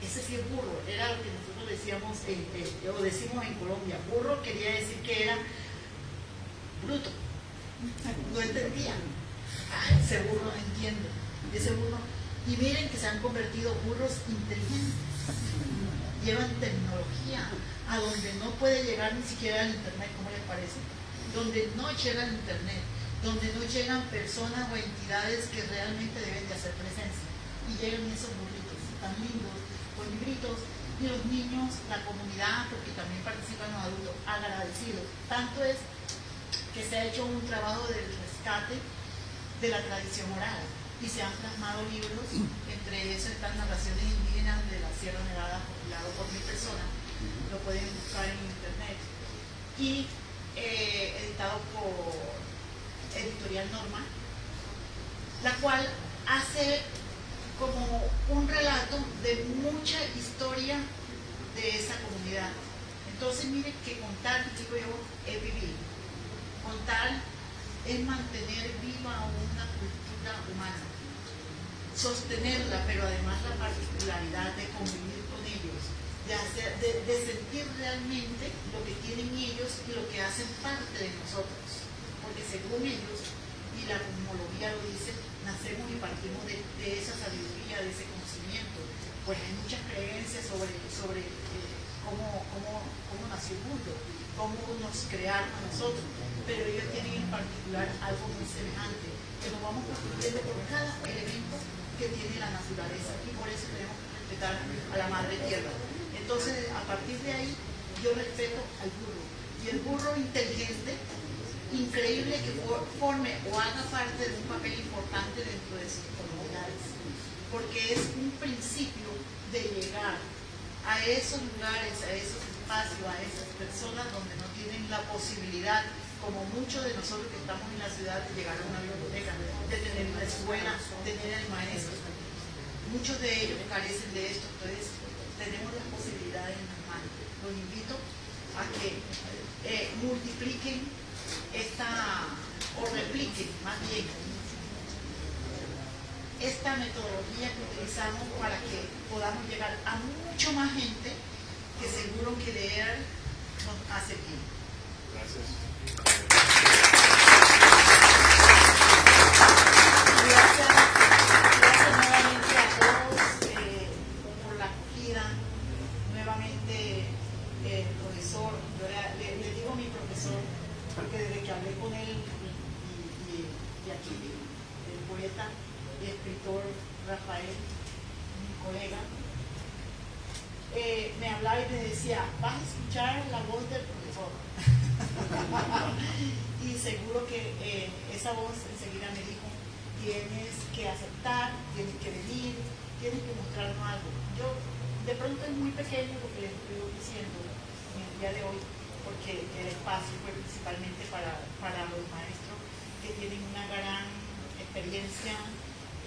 ese sí es burro, era lo que nosotros decíamos o decimos en Colombia. Burro quería decir que era bruto, no entendía. Ese burro no entiende, ese burro. Y miren que se han convertido burros inteligentes, llevan tecnología a donde no puede llegar ni siquiera el internet, ¿cómo les parece? Donde no llega el internet, donde no llegan personas o entidades que realmente deben de hacer presencia, y llegan esos burritos tan lindos, con libritos, y los niños, la comunidad, porque también participan los adultos, agradecidos. Tanto es que se ha hecho un trabajo del rescate de la tradición oral, y se han plasmado libros, entre esos están narraciones indígenas de la Sierra Nevada, compilado por 1000 personas, lo pueden buscar en internet, y editado por Editorial Norma, la cual hace como un relato de mucha historia de esa comunidad. Entonces miren que contar, digo yo, es vivir. Contar es mantener viva una cultura humana, sostenerla, pero además la particularidad de convivir con ellos, de sentir realmente lo que tienen ellos y lo que hacen parte de nosotros, porque según ellos, y la cosmología lo dice, nacemos y partimos de esa sabiduría, de ese conocimiento. Pues hay muchas creencias sobre cómo nació el mundo, cómo nos crearon a nosotros, pero ellos tienen en particular algo muy semejante, que nos vamos construyendo por cada elemento que tiene la naturaleza, y por eso tenemos que respetar a la madre tierra. Entonces, a partir de ahí, yo respeto al burro, y el burro inteligente, increíble que forme o haga parte de un papel importante dentro de sus comunidades, porque es un principio de llegar a esos lugares, a esos espacios, a esas personas donde no tienen la posibilidad, como muchos de nosotros que estamos en la ciudad, de llegar a una biblioteca, de tener una escuela, de tener el maestro. Muchos de ellos carecen de esto, entonces tenemos las posibilidades en las manos. Los invito a que multipliquen o repliquen más bien esta metodología que utilizamos para que podamos llegar a mucho más gente, que seguro que leer nos hace bien. Gracias. Gracias nuevamente a todos por la acogida. Nuevamente el profesor, yo le digo a mi profesor, porque desde que hablé con él y aquí el poeta y escritor Rafael, mi colega, me hablaba y me decía, vas a escuchar la voz del profesor. Y seguro que esa voz enseguida me dijo, tienes que aceptar, tienes que venir, tienes que mostrarnos algo. Yo, de pronto es muy pequeño lo que les estoy diciendo en el día de hoy, porque el espacio fue principalmente para los maestros que tienen una gran experiencia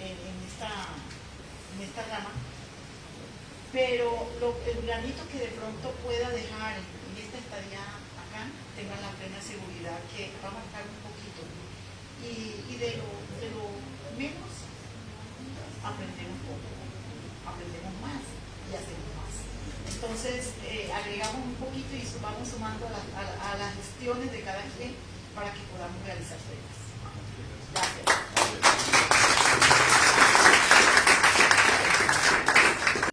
en esta rama, pero el granito que de pronto pueda dejar en esta estadía acá, tengan la plena seguridad que va a marcar un poquito, y de lo menos aprendemos poco, aprendemos más y hacemos más. Entonces agregamos un poquito y vamos sumando a las gestiones de cada quien para que podamos realizar esto.